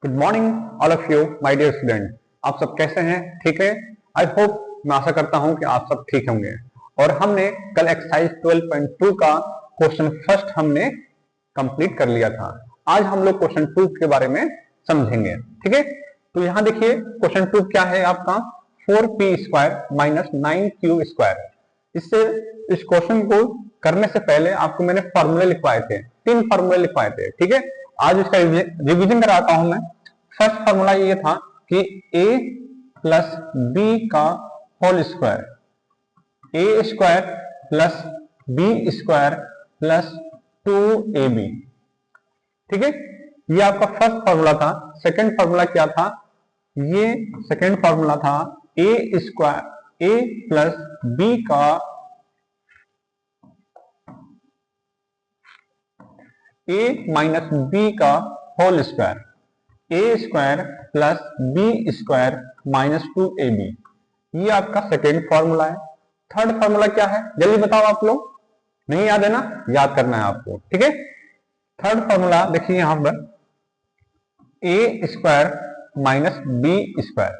Good morning all of you my dear student. आप सब कैसे हैं? ठीक है। आई होप, मैं आशा करता हूं कि आप सब ठीक होंगे। और हमने कल एक्सरसाइज 12.2 का क्वेश्चन फर्स्ट हमने कंप्लीट कर लिया था। आज हम लोग क्वेश्चन 2 के बारे में समझेंगे। ठीक है, तो यहां देखिए क्वेश्चन 2 क्या है आपका, 4p square minus 9q square. इससे इस क्वेश्चन को करने से पहले आपको मैंने फॉर्मूले लिखवाए थे, 3 फॉर्मूले लिखवाए थे। ठीक है, आज इसका रिवीजन कराता हूं मैं। फर्स्ट फॉर्मूला ये था कि a प्लस बी का whole square, A square plus B square plus 2ab। ठीक है, ये आपका फर्स्ट फॉर्मूला था। सेकंड फॉर्मूला क्या था? ये सेकंड फॉर्मूला था A square, A plus B का a माइनस बी का whole square, A square plus B square minus 2ab। ये आपका सेकेंड फॉर्मूला है। थर्ड फॉर्मूला क्या है जल्दी बताओ आप लोग, नहीं याद है ना? याद करना है आपको। ठीक है, थर्ड फॉर्मूला देखिए यहां पर ए स्क्वायर माइनस बी स्क्वायर।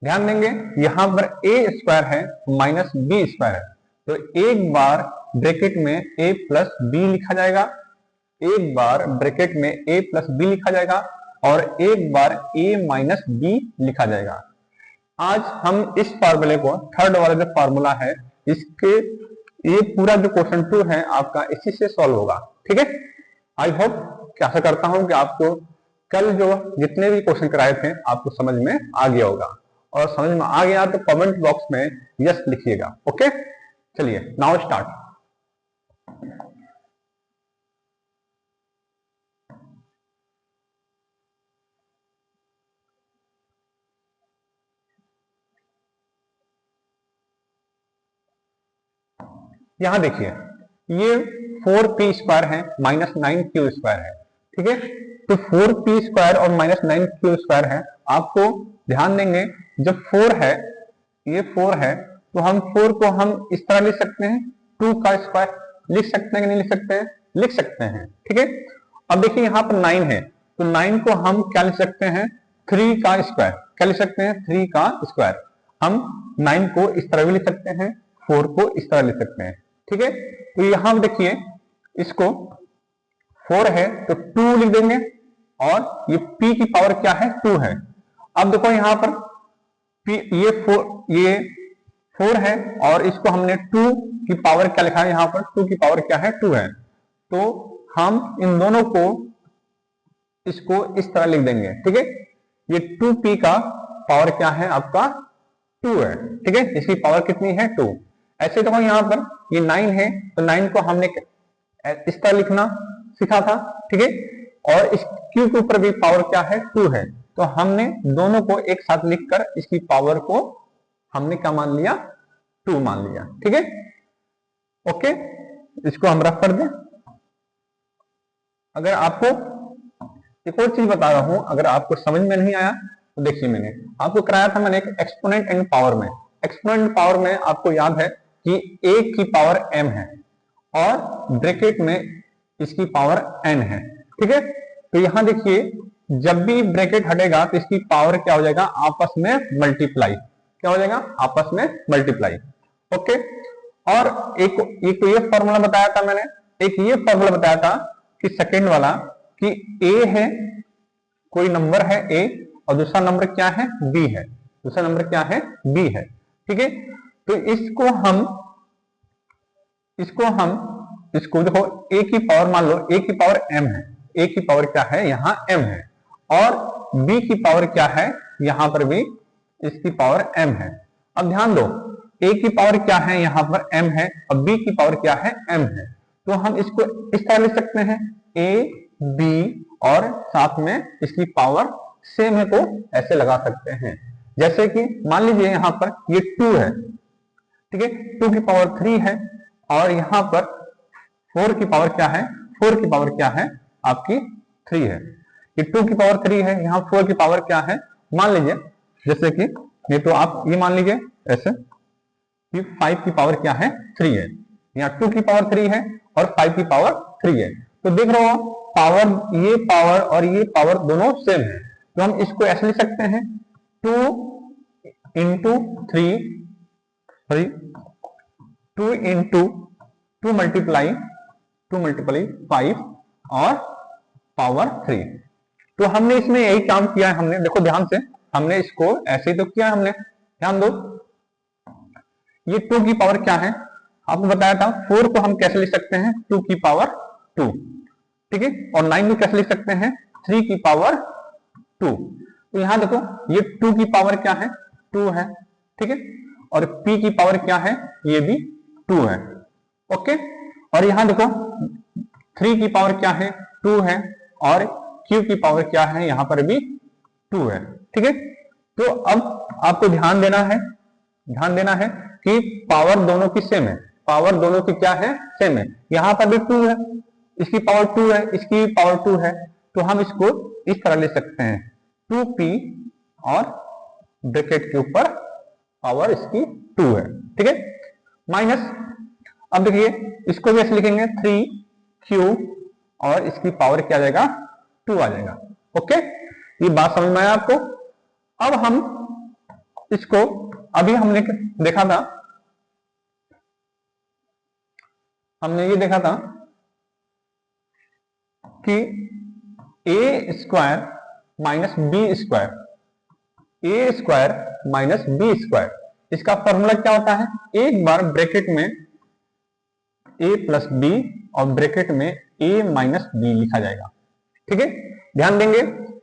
ध्यान देंगे यहां पर ए स्क्वायर है माइनस बी स्क्वायर है, तो एक बार ब्रैकेट में a प्लस बी लिखा जाएगा, एक बार ब्रैकेट में a प्लस बी लिखा जाएगा और एक बार a माइनस बी लिखा जाएगा। आज हम इस फार्मूले को, थर्ड वाला जो फार्मूला है, इसके ये पूरा जो क्वेश्चन 2 है आपका इसी से सॉल्व होगा। ठीक है, आई होप, आशा करता हूं कि आपको कल जो जितने भी क्वेश्चन कराए थे आपको समझ में आ गया होगा, और समझ में आ गया तो कमेंट बॉक्स में यस लिखिएगा। ओके, चलिए नाउ स्टार्ट। यहां देखिए ये 4p स्क्वायर है माइनस 9q स्क्वायर है। ठीक है, तो 4p स्क्वायर और माइनस 9q स्क्वायर है। आपको ध्यान देंगे जब 4 है, ये 4 है, तो हम 4 को हम इस तरह लिख सकते हैं, 2 का स्क्वायर लिख सकते हैं कि नहीं लिख सकते हैं? लिख सकते हैं। ठीक है, अब देखिए यहाँ पर 9 है, तो 9 को हम क्या लिख सकते हैं? 3 का स्क्वायर। क्या लिख सकते हैं? 3 का स्क्वायर। हम 9 को इस तरह भी लिख सकते हैं, 4 को इस तरह लिख सकते हैं। ठीक है, तो यहां देखिए इसको 4 है तो 2 लिख देंगे, और ये p की पावर क्या है? 2 है। अब देखो यहां पर p, ये 4 है और इसको हमने 2 की पावर क्या लिखा है? यहां पर 2 की पावर क्या है? 2 है। तो हम इन दोनों को इसको इस तरह लिख देंगे। ठीक है, ये 2p का पावर क्या है? आपका 2 है। ठीक है, इसकी पावर कितनी है? 2। ऐसे देखो यहां पर ये 9 है, तो 9 को हमने इस तरह लिखना सीखा था। ठीक है, और इस q के ऊपर भी पावर क्या है? 2 है। तो हमने दोनों को एक साथ लिखकर इसकी पावर को हमने क्या मान लिया? 2 मान लिया। ठीक है, ओके, इसको हम रख कर दें। अगर आपको एक और चीज बता रहा हूं, अगर आपको समझ में नहीं आया तो देखिए मैंने आपको कराया था, मैंने एक एक्सपोनेंट एंड पावर में। एक्सपोनेंट पावर में आपको याद है कि a की पावर m है और ब्रैकेट में इसकी पावर n है। ठीक है, तो यहां देखिए जब भी ब्रैकेट हटेगा तो इसकी पावर क्या हो जाएगा? आपस में मल्टीप्लाई। क्या हो जाएगा? आपस में मल्टीप्लाई। ओके, और एक तो ये फॉर्मूला बताया था मैंने, एक ये फॉर्मूला बताया था कि सेकेंड वाला, कि a है, कोई नंबर है a, और दूसरा नंबर क्या है? b है। दूसरा नंबर क्या है? b है। ठीक है, तो इसको देखो a की पावर, मान लो a की पावर m है, a की पावर क्या है? यहाँ m है, और b की पावर क्या है? यहाँ पर भी इसकी पावर m है। अब ध्यान दो, a की पावर क्या है? यहाँ पर m है, और b की पावर क्या है? m है। तो हम इसको इस तरह लिख सकते हैं, a b और साथ में इसकी पावर सेम है, तो ऐसे लगा सकते हैं। जैसे कि मान लीजिए यहां पर ये 2 है। ठीक है, 2 की पावर 3 है, और यहां पर 4 की पावर क्या है? 4 की पावर क्या है? आपकी 3 है। ये 2 की पावर 3 है, यहाँ 4 की पावर क्या है? मान लीजिए जैसे कि नहीं तो आप ये मान लीजिए ऐसे कि 5 की पावर क्या है? 3 है। यहाँ 2 की पावर 3 है और 5 की पावर 3 है। तो देख रहे हो पावर, ये पावर और ये पावर दोनों सेम है, तो हम इसको ऐसे लिख सकते हैं 2 इंटू 3, सॉरी 2 इंटू 2 मल्टीप्लाई 5 और पावर 3। तो हमने इसमें यही काम किया है, हमने देखो ध्यान से, हमने इसको ऐसे ही तो किया हमने, ध्यान दो। ये 2 की पावर क्या है, आपको बताया था 4 को हम कैसे लिख सकते हैं 2 की पावर 2, ठीक है, और 9 को कैसे लिख सकते हैं 3 की पावर 2। तो यहां देखो ये 2 की पावर क्या है 2 है, ठीक है, और p की पावर क्या है ये भी 2 है, ओके। और यहां देखो 3 की पावर क्या है 2 है, और q की पावर क्या है यहां पर भी 2 है, ठीक है। तो अब आपको ध्यान देना है कि पावर दोनों की सेम है, पावर दोनों की क्या है सेम है, यहां पर भी 2 है, इसकी पावर 2 है, इसकी पावर 2 है, तो हम इसको इस तरह ले सकते हैं 2p और ब्रैकेट के ऊपर पावर इसकी 2 है, ठीक है, माइनस, अब देखिए इसको भी ऐसे लिखेंगे 3q और इसकी पावर क्या आ जाएगा 2 आ जाएगा, ओके। ये बात समझ में आया आपको। अब हम इसको, अभी हमने देखा था, हमने ये देखा था कि ए square minus B square, A square minus B square, इसका फॉर्मूला क्या होता है, एक बार ब्रैकेट में ए प्लस बी और ब्रैकेट में ए माइनस बी लिखा जाएगा, ठीक है। ध्यान देंगे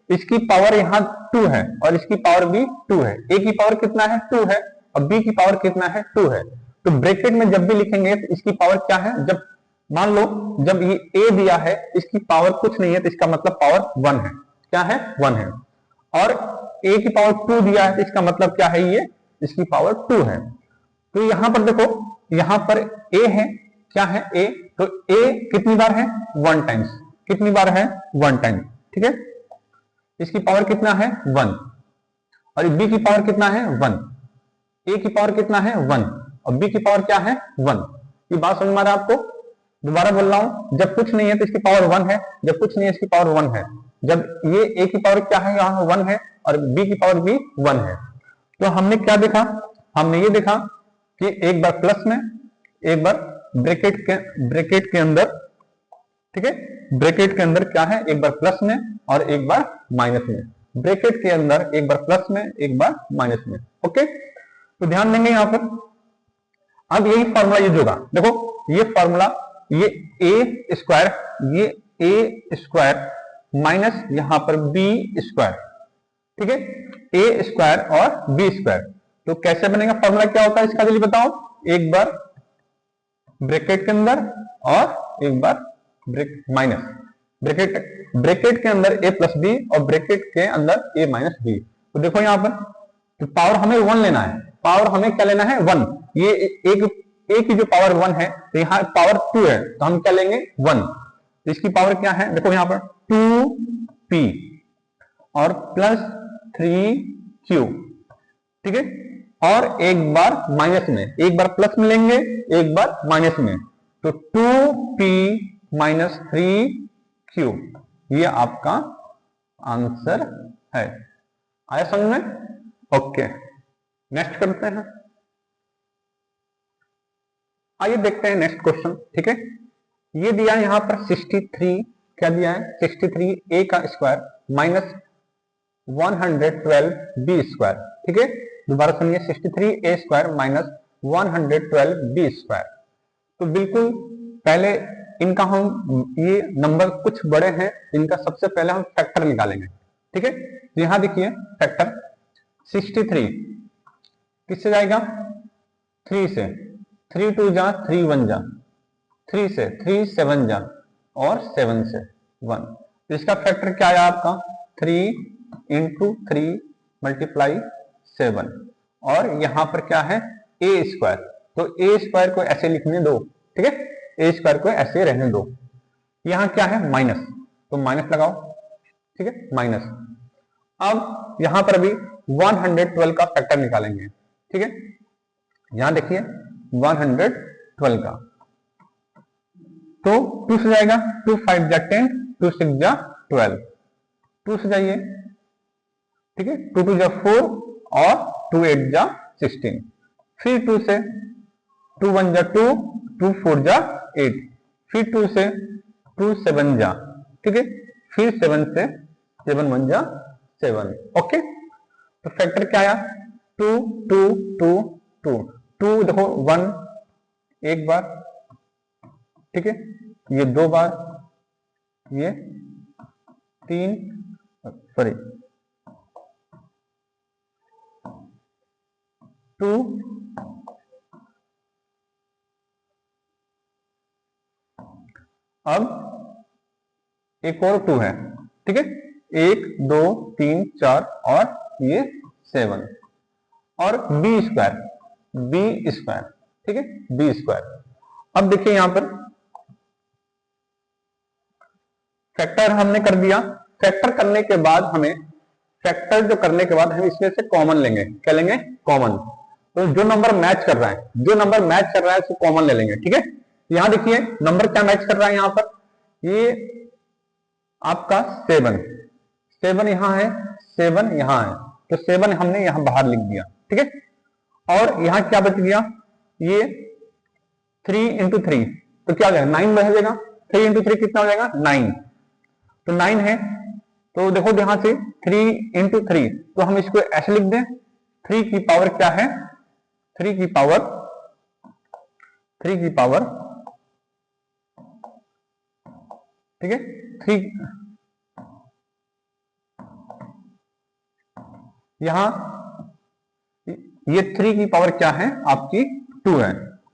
इसकी पावर यहां 2 है और इसकी पावर भी 2 है, ए की पावर कितना है 2 है और बी की पावर कितना है 2 है, तो ब्रैकेट में जब भी लिखेंगे तो इसकी पावर क्या है, जब मान लो जब ये ए दिया है इसकी पावर कुछ नहीं है तो इसका मतलब पावर 1 है, क्या है 1 है, और ए की पावर 2 दिया है तो इसका मतलब क्या है ये इसकी पावर 2 है। तो यहां पर देखो यहां पर ए है, क्या है ए, तो ए कितनी बार है 1 टाइम्स, कितनी बार है 1 टाइम, ठीक है, इसकी पावर कितना है 1, और बी की पावर कितना है 1, ए की पावर कितना है 1 और बी की पावर क्या है 1। ये बात समझ में आ रहा है आपको, दोबारा बोल रहा हूं, जब कुछ नहीं है तो इसकी पावर 1 है, जब कुछ नहीं है इसकी पावर 1 है, जब ये ए की पावर क्या है यहाँ 1 है और बी की पावर भी 1 है। तो हमने क्या देखा, हमने ये देखा कि एक बार प्लस में, एक बार ब्रैकेट के अंदर, ठीक है, ब्रैकेट के अंदर क्या है एक बार प्लस में और एक बार माइनस में, ब्रैकेट के अंदर एक बार प्लस में एक बार माइनस में, ओके। तो ध्यान देंगे यहां पर, अब यही फॉर्मूला यूज होगा, देखो ये फॉर्मूला, ये ए स्क्वायर, ये ए स्क्वायर माइनस यहां पर बी स्क्वायर, ठीक है, ए स्क्वायर और बी स्क्वायर, तो कैसे बनेगा फॉर्मूला क्या होता है इसका जल्दी बताओ, एक बार ब्रैकेट के अंदर और एक बार माइनस, ब्रैकेट के अंदर ए प्लस बी और ब्रैकेट के अंदर ए माइनस बी। तो देखो यहां पर तो पावर हमें 1 लेना है, पावर हमें क्या लेना है 1, ये एक ए की जो पावर 1 है तो यहाँ पावर 2 है तो हम क्या लेंगे 1, तो इसकी पावर क्या है देखो यहां पर 2p और प्लस 3q, ठीक है, और एक बार माइनस में, एक बार प्लस में लेंगे एक बार माइनस में, तो 2p माइनस 3q, ये आपका आंसर है। आया समझ में, ओके। नेक्स्ट करते हैं, आइए देखते हैं नेक्स्ट क्वेश्चन, ठीक है। ये दिया है यहां पर 63, क्या दिया है 63 ए का स्क्वायर माइनस 112 बी स्क्वायर, ठीक है, दोबारा सुनिए 63 ए स्क्वायर माइनस 112 बी स्क्वायर। तो बिल्कुल पहले इनका हम, ये नंबर कुछ बड़े हैं, इनका सबसे पहले हम फैक्टर निकालेंगे, ठीक है। तो यहां देखिए फैक्टर 63 किससे जाएगा 3 से, 3 2 जा 3 1 जा, 3 से 3 7 जा और 7 से 1, तो इसका फैक्टर क्या आया आपका 3 इंटू 3 मल्टीप्लाई 7, और यहां पर क्या है ए स्क्वायर, तो ए स्क्वायर को ऐसे लिखने दो, ठीक है, ए स्क्वायर को ऐसे रहने दो, यहां क्या है माइनस, तो माइनस लगाओ, ठीक है, माइनस। अब यहां पर भी 112 का फैक्टर निकालेंगे, ठीक है, यहां देखिए 112 का, तो 2 से जाएगा 2 5 जा 10, 2 6 जा 12, 2 से जाइए, ठीक है, 2 2 जा 4 और 2 8 जा 16, फिर 2 से 2 1 जा 2, 2 4 जा 8, फिर 2 से 2 7 जा, ठीक है, फिर 7 से 7 1 जा 7, ओके। तो फैक्टर क्या आया, 2 2 2 2, 2 देखो 1 एक बार, ठीक है, ये 2 बार, ये 3, सॉरी 2, अब एक और 2 है, ठीक है, 1 2 3 4 और ये 7 और बी स्क्वायर, ठीक है, बी स्क्वायर। अब देखिए यहां पर फैक्टर हमने कर दिया, फैक्टर करने के बाद हमें, फैक्टर जो करने के बाद हम इसमें से कॉमन लेंगे, क्या लेंगे, कॉमन। तो जो नंबर मैच कर रहा है उसको कॉमन ले लेंगे, ठीक है। यहां देखिए नंबर क्या मैच कर रहा है, यहां पर ये आपका 7 यहां है, 7 यहां है, तो 7 हमने यहां बाहर लिख दिया, ठीक है। और यहां क्या बच गया, ये 3 इंटू 3, तो क्या हो जाएगा, 9 बच जाएगा, 3 इंटू 3 कितना हो जाएगा, 9, तो 9 है। तो देखो यहां से 3 इंटू 3, तो हम इसको ऐसे लिख दें, 3 की पावर क्या है, 3 की पावर ठीक है, 3 यहां ये 3 की पावर क्या है आपकी 2 है,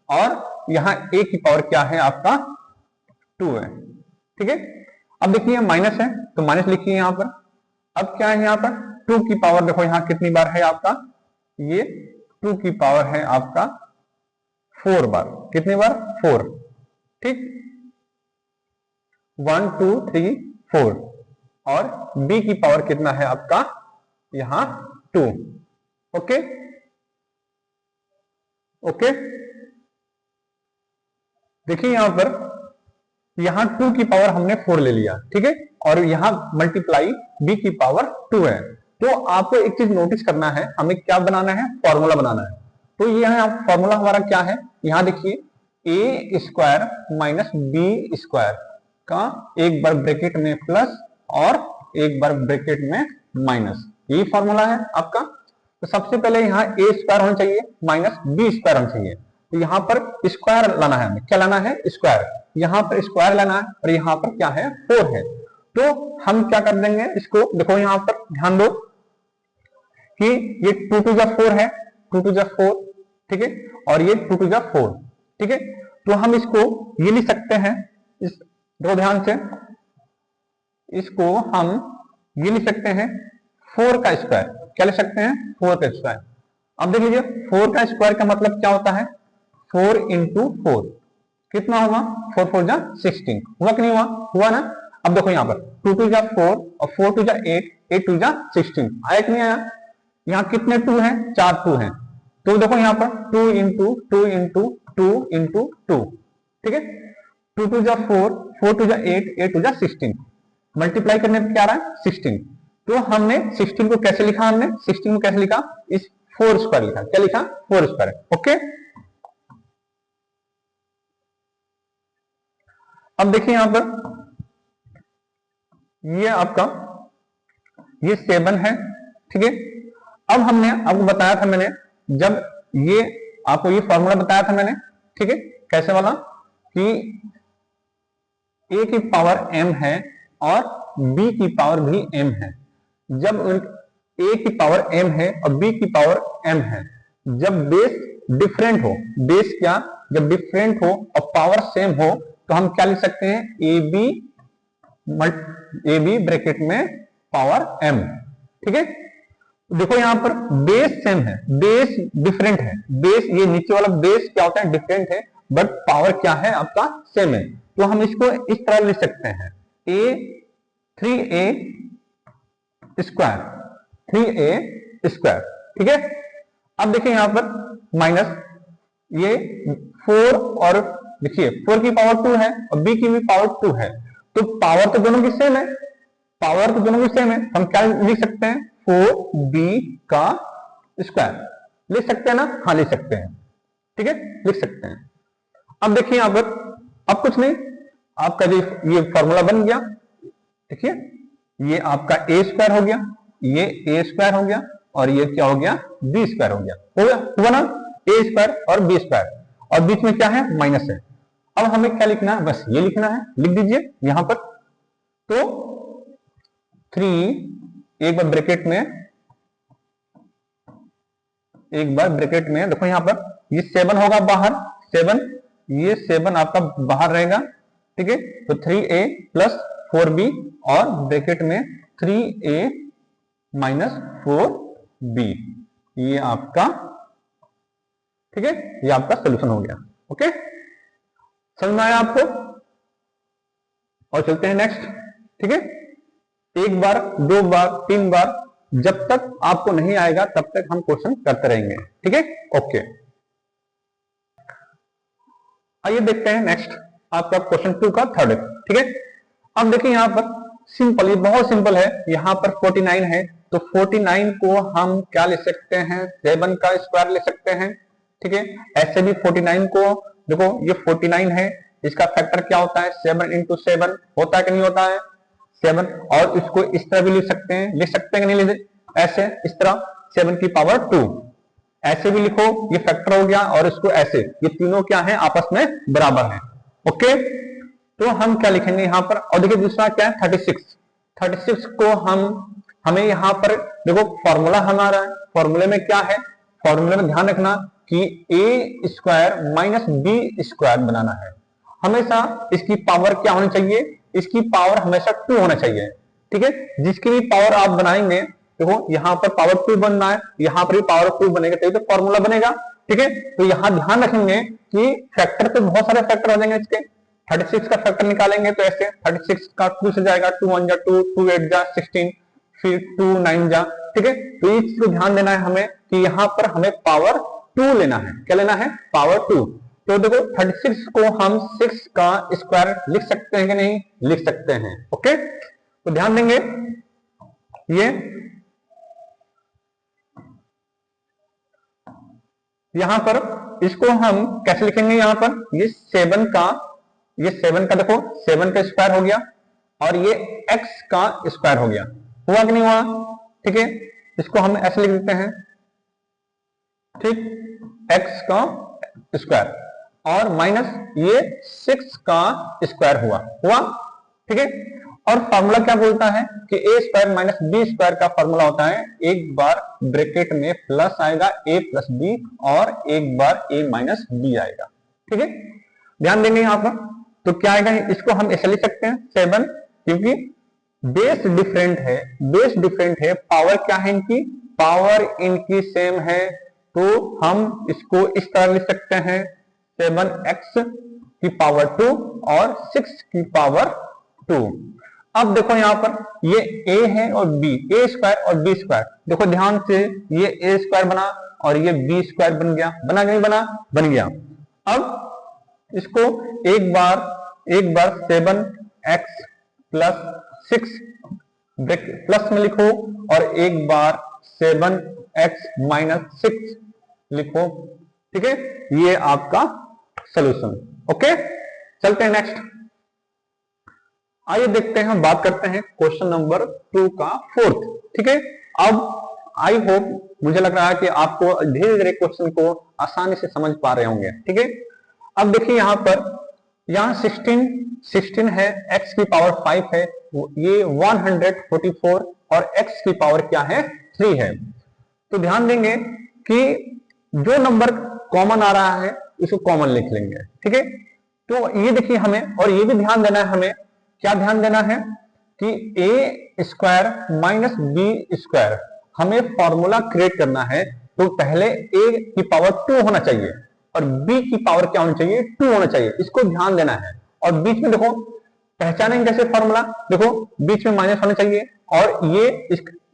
और यहां a की पावर क्या है आपका 2 है, ठीक है। अब देखिए माइनस है तो माइनस लिखिए यहां पर। अब क्या है यहां पर 2 की पावर, देखो यहां कितनी बार है आपका, ये 2 की पावर है आपका 4 बार, कितनी बार, 4, ठीक, 1 2 3 4, और b की पावर कितना है आपका यहां 2, ओके ओके। देखिए यहां पर, यहां 2 की पावर हमने 4 ले लिया, ठीक है, और यहां मल्टीप्लाई b की पावर 2 है। तो आपको एक चीज नोटिस करना है, हमें क्या बनाना है, फॉर्मूला बनाना है। तो ये है फॉर्मूला हमारा क्या है, यहां देखिए a square minus B square का एक बार ब्रैकेट में प्लस और एक बार ब्रैकेट में माइनस, यही फॉर्मूला है आपका। तो सबसे पहले यहाँ a स्क्वायर होना चाहिए माइनस बी स्क्वायर होना चाहिए, तो यहाँ पर स्क्वायर लाना है हमें, क्या लाना है, स्क्वायर, यहाँ पर स्क्वायर लाना है, और यहाँ पर क्या है 4 है। तो हम क्या कर देंगे इसको, देखो यहाँ पर ध्यान दो कि ये 2 2 जा 4 है, 2 2 जा 4, ठीक है, और ये 2 2 जा 4, ठीक है। तो हम इसको ये लिख सकते हैं, इस दो ध्यान से, इसको हम ये लिख सकते हैं 4 का स्क्वायर, क्या लिख सकते हैं 4 का स्क्वायर। अब देख लीजिए 4 का स्क्वायर का मतलब क्या होता है, 4 इंटू 4 कितना होगा, 4 4 जा 16, हुआ कि नहीं हुआ, हुआ ना। अब देखो यहाँ पर 2 2 जा 4 और 4 2 जा 8, 8 2 जा 16, आया कि नहीं आया। यहाँ कितने 2 हैं, 4 2 हैं, तो देखो यहाँ पर 2 इंटू 2 इंटू 2 इंटू 2, ठीक है, 2 2 जा 4, 4 2 जा 8, 8 2 जा 16, मल्टीप्लाई करने पर क्या आ रहा है 16। तो हमने 16 को कैसे लिखा, हमने 16 को कैसे लिखा, इस 4 स्क्वायर लिखा, क्या लिखा 4 स्क्वायर, ओके। अब देखिए यहां पर ये आपका ये 7 है, ठीक है। अब हमने आपको बताया था मैंने, जब ये आपको ये फॉर्मूला बताया था मैंने, ठीक है, कैसे वाला, कि a की पावर m है और b की पावर भी m है। जब a की पावर m है और b की पावर m है, जब बेस डिफरेंट हो, बेस क्या, जब डिफरेंट हो और पावर सेम हो, तो हम क्या लिख सकते हैं, ए बी ब्रैकेट में पावर m, ठीक है। देखो यहां पर बेस सेम है, बेस डिफरेंट है, बेस ये नीचे वाला बेस क्या होता है, डिफरेंट है, बट पावर क्या है आपका सेम है। तो हम इसको इस तरह लिख सकते हैं, a 3a square, 3a square, ठीक है। अब देखिए यहां पर माइनस ये 4, और देखिए 4 की पावर 2 है और b की भी पावर 2 है, तो पावर तो दोनों की सेम है, पावर तो दोनों की सेम है, हम क्या लिख सकते हैं 4b का स्क्वायर लिख सकते हैं ना, हाँ लिख सकते हैं, ठीक है लिख सकते हैं। अब देखिए यहां पर अब कुछ नहीं, आपका जो ये फॉर्मूला बन गया, देखिए ये आपका ए स्क्वायर हो गया, ये ए स्क्वायर हो गया और ये क्या हो गया बी स्क्वायर हो गया, हुआ ना ए स्क्वायर और बी स्क्वायर, और बीच में क्या है माइनस है। अब हमें क्या लिखना है, बस ये लिखना है, लिख दीजिए यहां पर। तो 3 एक बार ब्रैकेट में देखो यहां पर ये 7 होगा बाहर, 7 ये 7 आपका बाहर रहेगा, ठीक है। तो 3a प्लस 4b और ब्रैकेट में 3a माइनस 4b, ये आपका, ठीक है, ये आपका सोल्यूशन हो गया। ओके, समझ में आया आपको? और चलते हैं नेक्स्ट, ठीक है। एक बार, दो बार, 3 बार, जब तक आपको नहीं आएगा तब तक हम क्वेश्चन करते रहेंगे, ठीक है। ओके, आइए देखते हैं नेक्स्ट आपका क्वेश्चन 2 का थर्ड, ठीक है। अब देखिए यहां पर सिंपल, ये बहुत सिंपल है, यहां पर 49 है, तो 49 को हम क्या ले सकते हैं 7 का स्क्वायर ले सकते हैं, ठीक है। ऐसे भी 49 को देखो, ये 49 है, इसका फैक्टर क्या होता है 7 इंटू 7 होता है कि नहीं होता है 7, और इसको इस तरह भी लिख सकते हैं कि नहीं लिख, ऐसे इस तरह 7 की पावर 2, ऐसे भी लिखो, ये फैक्टर हो गया, और इसको ऐसे, ये तीनों क्या है आपस में बराबर है। ओके, तो हम क्या लिखेंगे यहां पर, और देखिए दूसरा क्या है 36 को हमें यहां पर देखो फॉर्मूला हमारा है, फॉर्मूले में क्या है, फॉर्मूले में ध्यान रखना कि ए स्क्वायर माइनस बी स्क्वायर बनाना है, हमेशा इसकी पावर क्या होनी चाहिए, इसकी पावर हमेशा 2 होना चाहिए, ठीक है। जिसकी भी पावर आप बनाएंगे, देखो यहां पर पावर 2 बनना है, यहां पर भी पावर 2 बनेगा, तभी तो फॉर्मूला बनेगा, ठीक है। तो यहां ध्यान रखेंगे कि फैक्टर तो बहुत सारे फैक्टर हो जाएंगे इसके, 36 का फैक्टर निकालेंगे तो ऐसे 36 का 2 से जाएगा, 2 1 जा 2, 2 8 जा 16, फिर 2 9 जा, ठीक है। तो इस चीज को ध्यान देना है हमें कि यहां पर हमें पावर 2 लेना है, क्या लेना है पावर 2। तो देखो 36 को हम 6 का स्क्वायर लिख सकते हैं कि नहीं, लिख सकते हैं। ओके, तो ध्यान देंगे, ये यहां पर इसको हम कैसे लिखेंगे, यहां पर ये 7 का देखो 7 का स्क्वायर हो गया, और ये x का स्क्वायर हो गया, हुआ कि नहीं हुआ, ठीक है। इसको हम ऐसे लिख देते हैं, ठीक, x का स्क्वायर और माइनस ये 6 का स्क्वायर हुआ, ठीक है। और फॉर्मूला क्या बोलता है कि ए स्क्वायर माइनस बी स्क्वायर का फॉर्मूला होता है, एक बार ब्रैकेट में प्लस आएगा a प्लस बी, और एक बार a माइनस बी आएगा, ठीक है। ध्यान देंगे यहां पर, तो क्या आएगा, इसको हम ऐसे लिख सकते हैं 7, क्योंकि बेस डिफरेंट है, पावर क्या है इनकी, पावर इनकी सेम है, तो हम इसको इस तरह लिख सकते हैं 7x की पावर 2 और 6 की पावर 2। अब देखो यहां पर ये a है और b, a स्क्वायर और b स्क्वायर, देखो ध्यान से, ये a स्क्वायर बना और ये b स्क्वायर बन गया, बना कि नहीं बना, बन गया। अब इसको एक बार 7x प्लस 6 प्लस में लिखो, और एक बार 7x माइनस 6 लिखो, ठीक है, ये आपका सॉल्यूशन। ओके, चलते हैं नेक्स्ट, आइए देखते हैं, हम बात करते हैं क्वेश्चन नंबर 2 का फोर्थ, ठीक है। अब आई होप, मुझे लग रहा है कि आपको धीरे धीरे क्वेश्चन को आसानी से समझ पा रहे होंगे, ठीक है। अब देखिए यहां पर, यहां 16 है, x की पावर 5 है, ये 144 और x की पावर क्या है 3 है। तो ध्यान देंगे कि जो नंबर कॉमन आ रहा है इसको कॉमन लिख लेंगे, ठीक है। तो ये देखिए हमें, और ये भी ध्यान देना है हमें, क्या ध्यान देना है कि a square minus B square, हमें फॉर्मूला क्रिएट करना है, तो पहले a की पावर 2 होना चाहिए और b की पावर क्या होनी चाहिए 2 होना चाहिए, इसको ध्यान देना है। और बीच में देखो पहचानेंगे कैसे फॉर्मूला, देखो बीच में माइनस होना चाहिए, और ये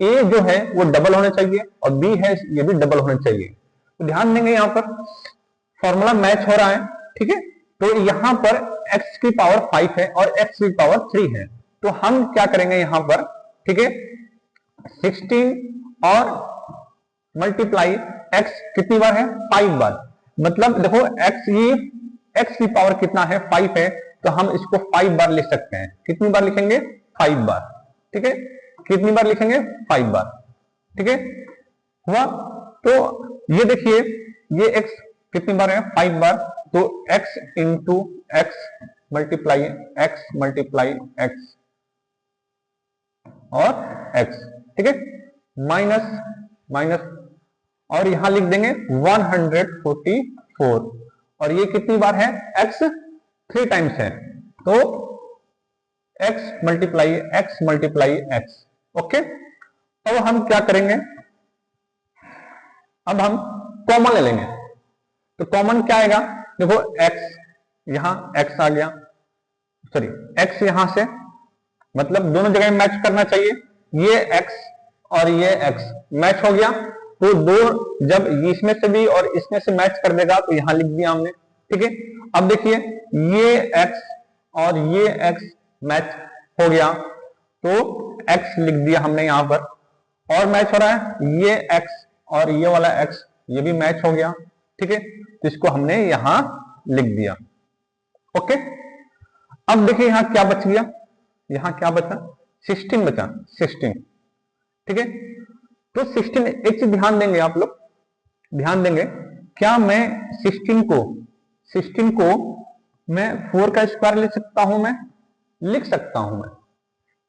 a जो है वो डबल होना चाहिए, और b है ये भी डबल होना चाहिए। तो ध्यान देंगे यहां पर फॉर्मूला मैच हो रहा है, ठीक है, तो यहां पर x की पावर 5 है और x की पावर 3 है, तो हम क्या करेंगे यहां पर, ठीक है, 16 और मल्टीप्लाई x कितनी बार है, 5 बार। मतलब देखो x, ये x की पावर कितना है, 5 है, तो हम इसको 5 बार लिख सकते हैं। कितनी बार लिखेंगे, 5 बार। ठीक है, कितनी बार लिखेंगे, 5 बार। ठीक है, हुआ। तो ये देखिए, ये x कितनी बार है, 5 बार। तो x into x multiply x और x, ठीक है, माइनस माइनस, और यहां लिख देंगे 144, और ये कितनी बार है, x 3 टाइम्स है, तो x मल्टीप्लाई x। ओके, अब हम क्या करेंगे, अब हम कॉमन ले लेंगे। तो कॉमन क्या आएगा, देखो x, यहां x आ गया, सॉरी x यहां से, मतलब दोनों जगह मैच करना चाहिए। ये x और ये x मैच हो गया, तो दो जब इसमें से भी और इसमें से मैच कर देगा, तो यहां लिख दिया हमने। ठीक है, अब देखिए ये x और ये x मैच हो गया, तो x लिख दिया हमने यहां पर, और मैच हो रहा है ये x और ये वाला x, ये भी मैच हो गया। ठीक है, तो इसको हमने यहां लिख दिया। ओके, अब देखिए यहां क्या बच गया, यहां क्या बचा, 16 बचा, 16। ठीक है, तो 16, एक चीज ध्यान देंगे आप लोग, ध्यान देंगे, क्या मैं 16 को मैं 4 का स्क्वायर लिख सकता हूं, मैं लिख सकता हूं, मैं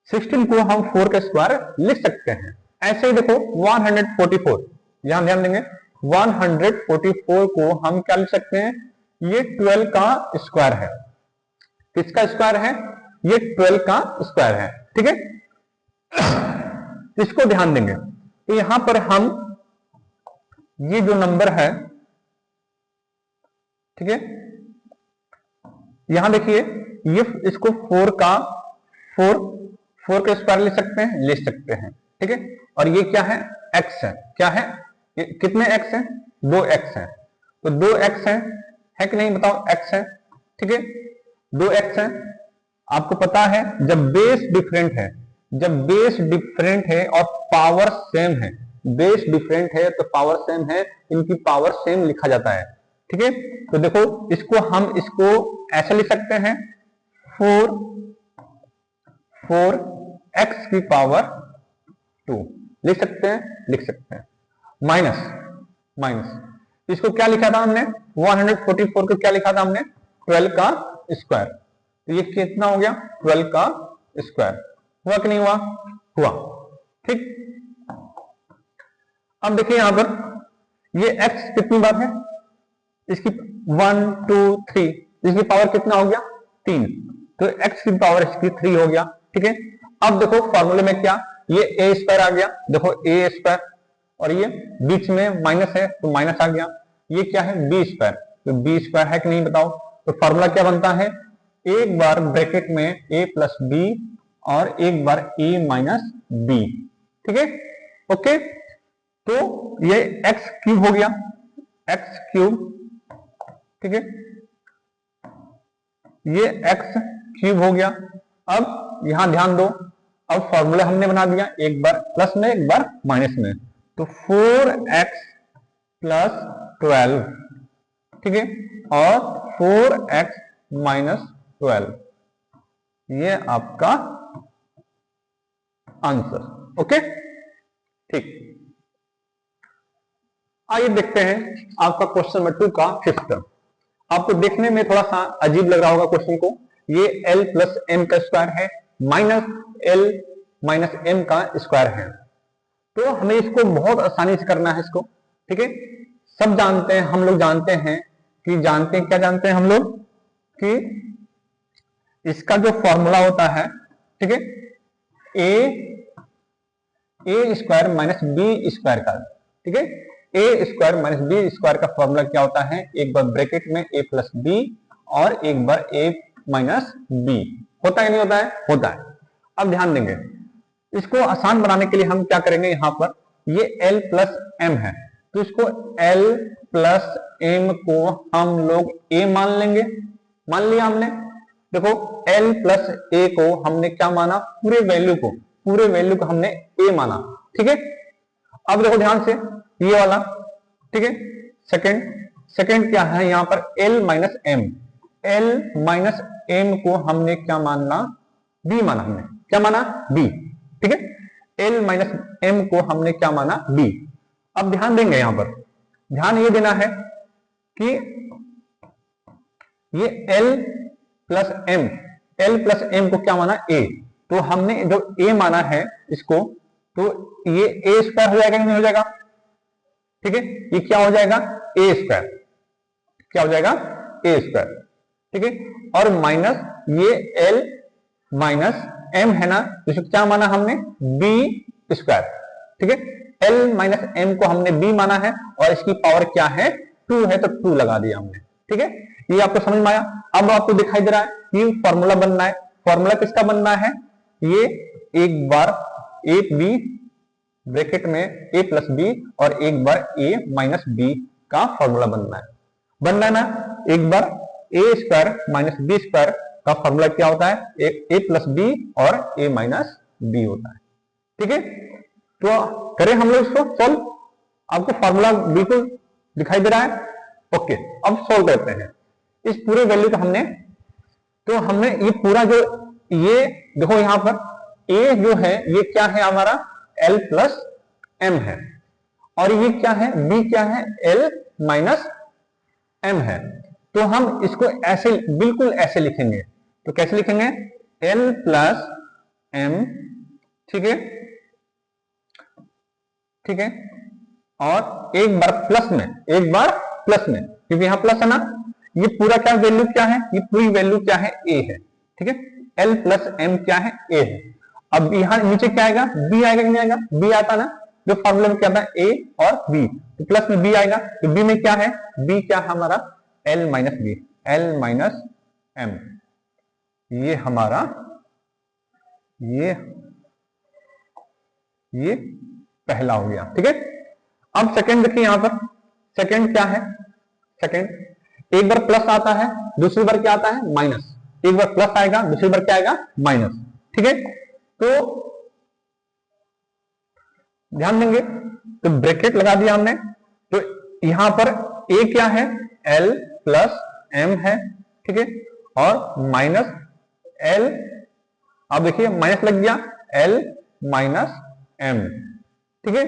16 को हम 4 का स्क्वायर लिख सकते हैं। ऐसे ही देखो 144, यहां ध्यान देंगे, 144 को हम क्या लिख सकते हैं, ये 12 का स्क्वायर है। किसका स्क्वायर है, ये 12 का स्क्वायर है। ठीक है, इसको ध्यान देंगे। तो यहां पर हम ये जो नंबर है, ठीक है, यहां देखिए, ये इसको 4 का स्क्वायर ले सकते हैं, ले सकते हैं। ठीक है, और ये क्या है, x है, क्या है, ये कितने x है, 2x है, तो 2x है कि नहीं, बताओ, x है। ठीक है, 2x है। आपको पता है जब बेस डिफरेंट है और पावर सेम है, बेस डिफरेंट है तो पावर सेम है, इनकी पावर सेम लिखा जाता है। ठीक है, तो देखो इसको ऐसे लिख सकते हैं, 4x की पावर 2 लिख सकते हैं, माइनस इसको क्या लिखा था हमने, 144 को क्या लिखा था हमने, 12 का स्क्वायर। तो ये कितना हो गया, 12 का स्क्वायर। हुआ कि नहीं हुआ, हुआ। ठीक, अब देखिए यहां पर ये x कितनी बार है, इसकी 1 2 3, इसकी पावर कितना हो गया, 3, तो x की पावर इसकी 3 हो गया। ठीक है, अब देखो फॉर्मूले में क्या, ये a स्क्वायर आ गया, देखो a स्क्वायर, और ये बीच में माइनस है तो माइनस आ गया, ये क्या है, b स्क्वायर, तो b स्क्वायर है कि नहीं बताओ। तो फॉर्मूला क्या बनता है, एक बार ब्रैकेट में a प्लस बी और एक बार a माइनस बी। ठीक है, ओके, तो ये x क्यूब हो गया, x क्यूब। ठीक है, ये x क्यूब हो गया। अब यहां ध्यान दो, अब फॉर्मूला हमने बना दिया, एक बार प्लस में एक बार माइनस में, तो 4x प्लस 12, ठीक है, और 4x माइनस 12, ये आपका आंसर। ओके, ठीक, आइए देखते हैं आपका क्वेश्चन नंबर 2 का 5th टर्म। आपको देखने में थोड़ा सा अजीब लग रहा होगा क्वेश्चन को, ये l प्लस एम का स्क्वायर है माइनस l माइनस एम का स्क्वायर है, तो हमें इसको बहुत आसानी से करना है इसको। ठीक है, सब जानते हैं, हम लोग जानते हैं क्या जानते हैं हम लोग, कि इसका जो फॉर्मूला होता है, ठीक है, ए स्क्वायर माइनस बी स्क्वायर का। ठीक है, ए स्क्वायर माइनस बी स्क्वायर का फॉर्मूला क्या होता है, एक बार ब्रैकेट में ए प्लस बी और एक बार ए माइनस बी, होता है नहीं होता है, होता है। अब ध्यान देंगे, इसको आसान बनाने के लिए हम क्या करेंगे, यहां पर ये l प्लस एम है, तो इसको l प्लस एम को हम लोग a मान लेंगे। मान लिया हमने, देखो L प्लस ए को हमने क्या माना, पूरे वैल्यू को हमने a माना, ठीक है। अब देखो ध्यान से ये वाला, ठीक है, सेकंड क्या है यहां पर, L माइनस एम को हमने क्या माना, b माना, हमने क्या माना, b, ठीक है। L माइनस एम को हमने क्या माना, b। अब ध्यान देंगे, यहां पर ध्यान ये देना है कि ये L प्लस एम को क्या माना, a, तो हमने जो a माना है इसको, तो ये a स्क्वायर हो जाएगा कि नहीं हो जाएगा, ठीक है। ये क्या हो जाएगा, a स्क्वायर, क्या हो जाएगा, a स्क्वायर, ठीक है। और माइनस ये L माइनस m है ना, इसको क्या माना हमने, b स्क्वायर, ठीक है। L माइनस m को हमने b माना है और इसकी पावर क्या है, 2 है, तो 2 लगा दिया हमने, ठीक है। ये आपको समझ में आया। अब आपको दिखाई दे रहा है कि फॉर्मूला बनना है, फॉर्मूला किसका बनना है, ये एक बार एक b ब्रैकेट में a प्लस बी और एक बार a माइनस बी का फॉर्मूला बनना है ना। एक बार a square minus B square का फॉर्मूला क्या होता है, a प्लस बी और a माइनस बी होता है, ठीक है। तो करें हम लोग इसको सॉल्व, आपको फॉर्मूला बिल्कुल दिखाई दे रहा है, ओके। अब सॉल्व करते हैं इस पूरे वैल्यू को हमने, तो हमने ये पूरा जो, ये देखो यहां पर a जो है ये क्या है हमारा, L प्लस m है, और ये क्या है, b क्या है, L माइनस m है। तो हम इसको ऐसे, बिल्कुल ऐसे लिखेंगे, तो कैसे लिखेंगे, L प्लस m, ठीक है, ठीक है, और एक बार प्लस में, क्योंकि यहां प्लस है ना, ये पूरा क्या वैल्यू क्या है, ये पूरी वैल्यू क्या है, a है, ठीक है। L प्लस m क्या है, a है। अब यहां नीचे क्या आएगा, b आएगा कि नहीं आएगा, b आता ना, जो फॉर्मूला में क्या था, a और b, तो प्लस में b आएगा, तो b में क्या है, b क्या है हमारा, L minus b, L minus m, ये हमारा, ये पहला हो गया, ठीक है। अब सेकंड देखिए, यहां पर सेकंड क्या है, सेकंड एक बार प्लस आता है, दूसरी बार क्या आता है, माइनस, एक बार प्लस आएगा, दूसरी बार क्या आएगा, माइनस, ठीक है। तो ध्यान देंगे, तो ब्रैकेट लगा दिया हमने, तो यहां पर a क्या है, L प्लस m है, ठीक है, और माइनस L, अब देखिए माइनस लग गया, L माइनस m, ठीक है।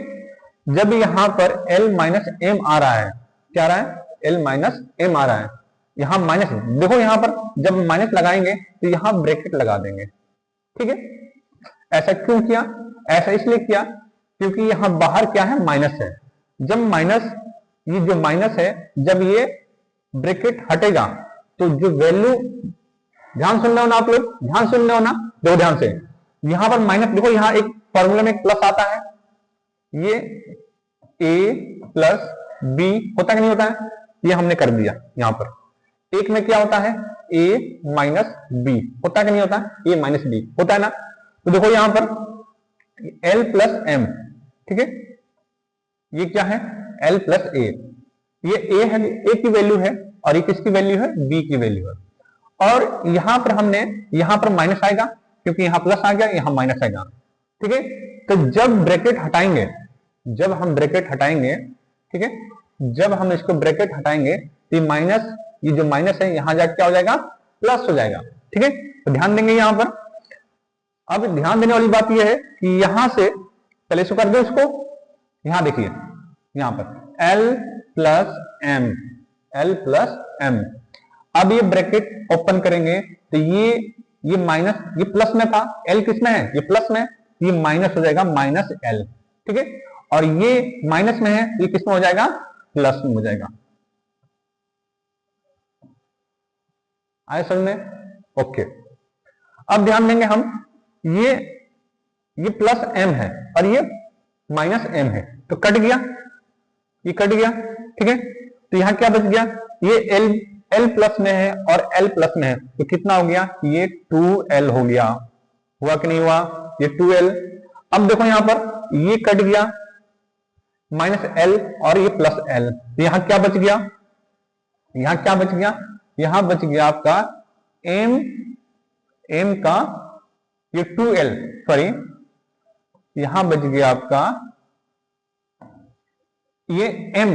जब यहां पर L माइनस m आ रहा है, क्या आ रहा है, L माइनस m आ रहा है, यहां माइनस, देखो यहां पर जब माइनस लगाएंगे तो यहां ब्रैकेट लगा देंगे, ठीक है। ऐसा क्यों किया, ऐसा इसलिए किया क्योंकि यहां बाहर क्या है, माइनस है। जब माइनस, ये जो माइनस है, जब ये ब्रैकेट हटेगा तो जो वैल्यू, ध्यान सुन रहे हो ना आप लोग, ध्यान सुन रहे हो ना, दो ध्यान से, यहां पर माइनस, देखो यहां एक फॉर्मूला में प्लस आता है, ये a प्लस b होता कि नहीं होता है, ये हमने कर दिया। यहां पर एक में क्या होता है, a माइनस b होता कि नहीं होता, a माइनस b होता है ना। तो देखो यहां पर L प्लस m, ठीक है, ये क्या है, L प्लस a, ये a है, a की वैल्यू है, और ये किसकी वैल्यू है, b की वैल्यू है। और यहां पर हमने, यहां पर माइनस आएगा क्योंकि यहां प्लस आ गया, यहां माइनस आएगा, ठीक है। तो जब ब्रैकेट हटाएंगे, जब हम ब्रैकेट हटाएंगे, ठीक है, जब हम इसको ब्रैकेट हटाएंगे तो ये माइनस, ये जो माइनस है यहां जाके क्या हो जाएगा, प्लस हो जाएगा, ठीक है। तो ध्यान देंगे यहां पर। अब ध्यान देने वाली बात यह है कि यहां से पहले इसको कर दो, इसको यहां देखिए, यहां पर L plus m, L plus m। अब ये ब्रैकेट ओपन करेंगे तो ये माइनस, ये प्लस में था, L किस में है, ये प्लस में, ये माइनस हो जाएगा, माइनस L, ठीक है। और ये माइनस में है, ये किस में हो जाएगा, प्लस में हो जाएगा। आए समझ में, ओके। अब ध्यान देंगे हम, ये प्लस m है और ये माइनस m है, तो कट गया, ये कट गया, ठीक है। तो यहां क्या बच गया, ये L प्लस में है और L प्लस में है, तो कितना हो गया, ये 2L हो गया, हुआ कि नहीं हुआ, ये 2L। अब देखो यहां पर ये कट गया, माइनस L और ये प्लस L, तो यहां क्या बच गया, यहां क्या बच गया, यहां बच गया आपका m, m का ये 2l, सॉरी यहां बच गया आपका ये m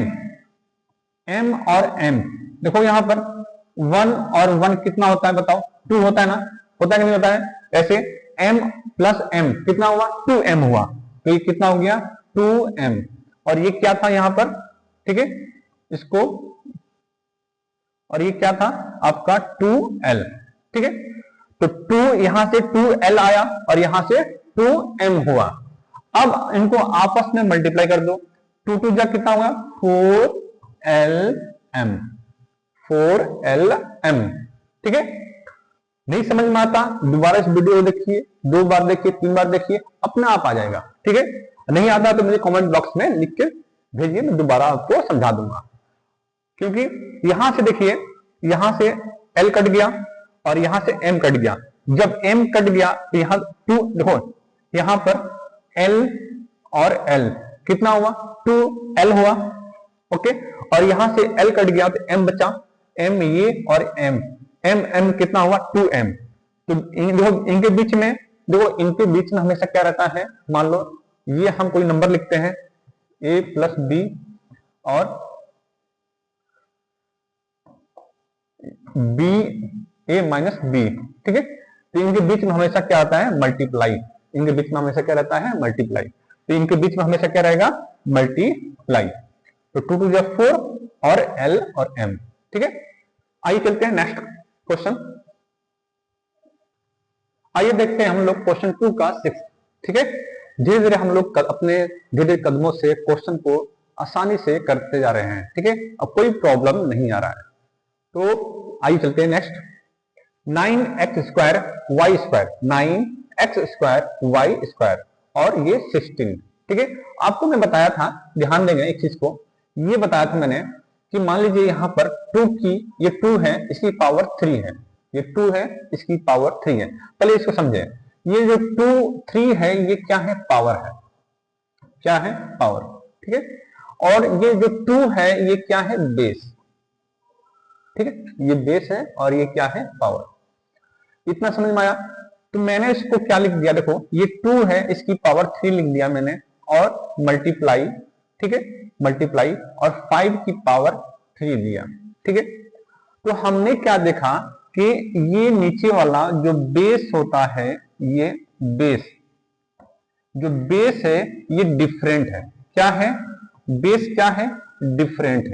और m। देखो यहां पर 1 और 1 कितना होता है बताओ, 2 होता है ना, होता है कि नहीं होता है? ऐसे m प्लस m कितना हुआ, 2m हुआ, तो ये कितना हो गया 2m। और ये क्या था यहां पर, ठीक है इसको, और ये क्या था आपका 2l, ठीक है। तो 2 यहां से 2l आया और यहां से 2m हुआ। अब इनको आपस में मल्टीप्लाई कर दो, 2 2 जा कितना होगा 4lm, 4lm, ठीक है। नहीं समझ में आता दोबारा इस वीडियो को देखिए, 2 बार देखिए, 3 बार देखिए, अपने आप आ जाएगा, ठीक है। नहीं आता तो मुझे कमेंट बॉक्स में लिख के भेजिए, मैं दोबारा आपको समझा दूंगा। क्योंकि यहां से देखिए, यहां से l कट गया और यहां से m कट गया। जब m कट गया तो यहां 2, देखो यहां पर l और l कितना हुआ 2l हुआ, ओके। और यहां से l कट गया तो m बचा, m ये और m कितना हुआ 2m। तो देखो इनके बीच में, देखो इनके बीच में हमेशा क्या रहता है, मान लो ये हम कोई नंबर लिखते हैं a प्लस बी और b a माइनस बी, ठीक है। तो इनके बीच में हमेशा क्या आता है मल्टीप्लाई, इनके बीच में हमेशा क्या रहता है मल्टीप्लाई, तो इनके बीच में हमेशा क्या रहेगा मल्टीप्लाई। तो 2 2 4 और l और m, ठीक है। आइए चलते हैं नेक्स्ट क्वेश्चन, आइए देखते हैं हम लोग क्वेश्चन 2 का 6, ठीक है। धीरे धीरे हम लोग अपने धीरे धीरे कदमों से क्वेश्चन को आसानी से करते जा रहे हैं, ठीक है। अब कोई प्रॉब्लम नहीं आ रहा है। तो आइए चलते हैं next, 9x square Y square, 9x square Y square और ये 16, ठीक है। आपको मैं बताया था, ध्यान देंगे एक चीज को, ये बताया था मैंने कि मान लीजिए यहां पर 2 की, ये 2 है इसकी पावर 3 है, ये 2 है इसकी पावर 3 है। पहले इसको समझे, ये जो 2 3 है ये क्या है पावर है, क्या है पावर, ठीक है। और ये जो 2 है ये क्या है बेस, ठीक है, ये बेस है और ये क्या है पावर। इतना समझ में आया? तो मैंने इसको क्या लिख दिया, देखो ये 2 है इसकी पावर 3 लिख दिया मैंने, और मल्टीप्लाई, ठीक है, मल्टीप्लाई और 5 की पावर 3 दिया, ठीक है। तो हमने क्या देखा कि ये नीचे वाला जो बेस होता है, ये बेस, जो बेस है ये डिफरेंट है, क्या है बेस, क्या है डिफरेंट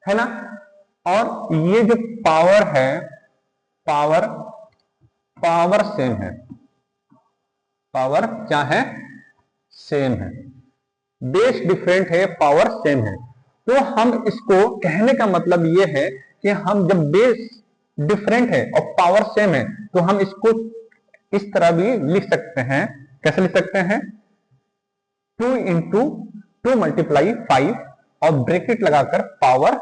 है ना। और ये जो पावर है, पावर पावर सेम है, पावर क्या है सेम है, बेस डिफरेंट है पावर सेम है। तो हम इसको कहने का मतलब ये है कि हम जब बेस डिफरेंट है और पावर सेम है तो हम इसको इस तरह भी लिख सकते हैं, कैसे लिख सकते हैं 2 इंटू 2 मल्टीप्लाई 5 और ब्रैकेट लगाकर पावर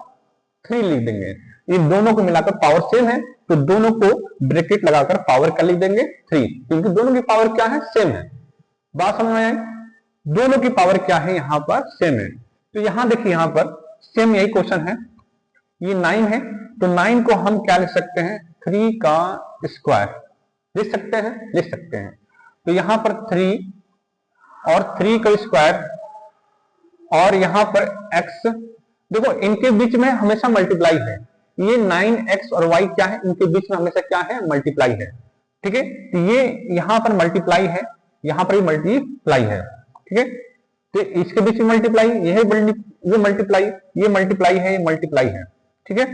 3 लिख देंगे। ये दोनों को मिलाकर पावर सेम है तो दोनों को ब्रैकेट लगाकर पावर क्या लिख देंगे 3, क्योंकि दोनों की पावर क्या है सेम है। बात समझ में आई? दोनों की पावर क्या है यहां पर सेम है। तो यहां देखिए, यहां पर सेम यही क्वेश्चन है, ये 9 है तो 9 को हम क्या लिख सकते हैं 3 का स्क्वायर लिख सकते हैं, लिख सकते हैं। तो यहां पर 3 और 3 का स्क्वायर और यहां पर x, देखो इनके बीच में हमेशा मल्टीप्लाई है, ये 9x और y क्या है इनके बीच में हमेशा क्या है मल्टीप्लाई है, ठीक है। तो ये यहां पर मल्टीप्लाई है, यहां पर मल्टीप्लाई है, ठीक है। तो इसके बीच में मल्टीप्लाई, ये मल्टीप्लाई, ये मल्टीप्लाई है, ये मल्टीप्लाई है, ठीक है।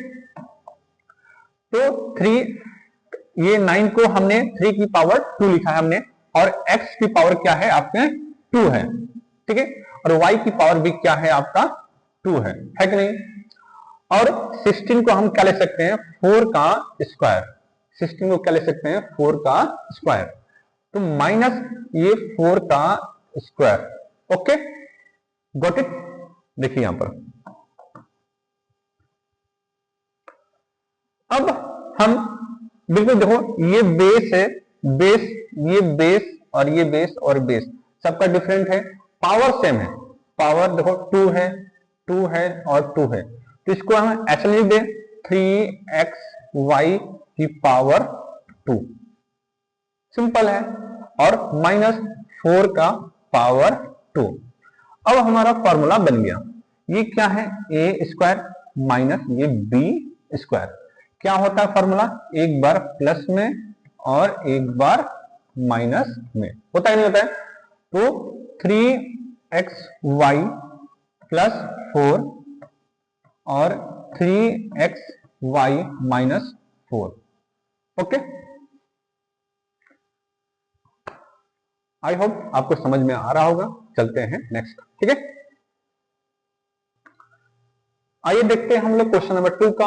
तो 3, ये 9 को हमने 3 की पावर 2 लिखा है हमने, और x की पावर क्या है आपके 2 है, ठीक है। और y की पावर भी क्या है आपका 2 है कि नहीं। और 16 को हम क्या ले सकते हैं 4 का स्क्वायर, 16 को क्या ले सकते हैं 4 का स्क्वायर, तो माइनस ये 4 का स्क्वायर, ओके गॉट इट। देखिए यहां पर अब हम बिल्कुल देखो, ये बेस है, बेस, ये बेस और ये बेस और बेस सबका डिफरेंट है, पावर सेम है, पावर देखो 2 है, 2 है और 2 है, तो इसको हम ऐसे लिख दे 3x वाई की पावर 2, सिंपल है, और -4 का पावर 2। अब हमारा फॉर्मूला बन गया। ये क्या है, ए स्क्वायर माइनस ये बी स्क्वायर। क्या होता है फॉर्मूला, एक बार प्लस में और एक बार माइनस में, होता है नहीं होता है? तो 3xy प्लस 4 और 3xy minus 4। Okay, I hope आपको समझ में आ रहा होगा। चलते हैं नेक्स्ट, ठीक है। आइए देखते हैं हम लोग क्वेश्चन नंबर 2 का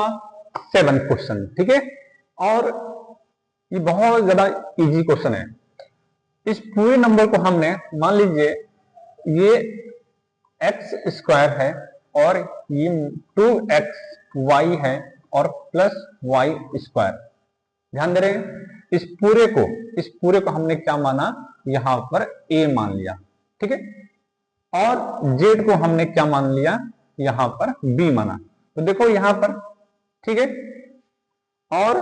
7th क्वेश्चन, ठीक है। और ये बहुत ज्यादा इजी क्वेश्चन है। इस पूरे नंबर को हमने, मान लीजिए ये एक्स स्क्वायर है और ये 2xy है और प्लस वाई स्क्वायर। ध्यान दे रहे हैं, इस पूरे को हमने क्या माना, यहां पर a मान लिया, ठीक है। और z को हमने क्या मान लिया, यहां पर b माना। तो देखो यहां पर, ठीक है। और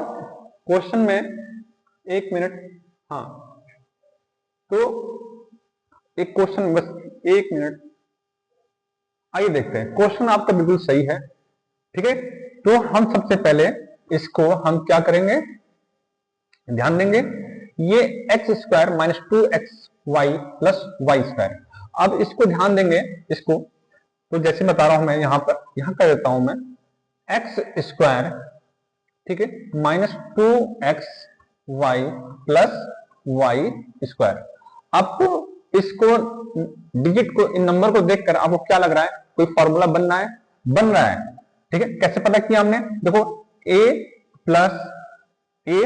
क्वेश्चन में, एक मिनट, हाँ, तो एक क्वेश्चन, बस एक मिनट, आइए देखते हैं। क्वेश्चन आपका बिल्कुल सही है, ठीक है। तो हम सबसे पहले इसको हम क्या करेंगे, ध्यान देंगे, ये X square minus 2xy plus Y square. अब इसको ध्यान देंगे, इसको तो जैसे बता रहा हूं मैं, यहां पर यहां कर देता हूं मैं, एक्स स्क्वायर, ठीक है, minus 2xy plus Y square. आपको इसको डिजिट को, इन नंबर को देखकर आपको क्या लग रहा है, कोई फॉर्मूला बन रहा है, ठीक है। कैसे पता किया हमने, देखो a plus a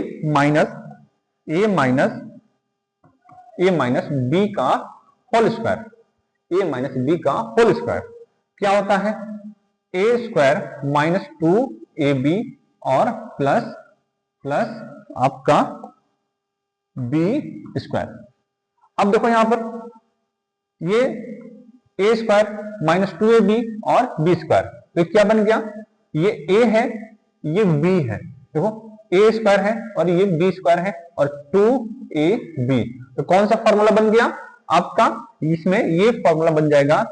minus B का whole square, a minus B का होल स्क्वायर क्या होता है, a स्क्वायर माइनस 2ab और प्लस आपका b स्क्वायर। अब देखो यहां पर ये a स्क्वायर माइनस 2ab और b स्क्वायर, तो क्या बन गया, ये a है, ये b है, देखो a स्क्वायर है और ये b स्क्वायर है और 2ab। तो कौन सा फॉर्मूला बन गया आपका, इसमें ये फॉर्मूला बन जाएगा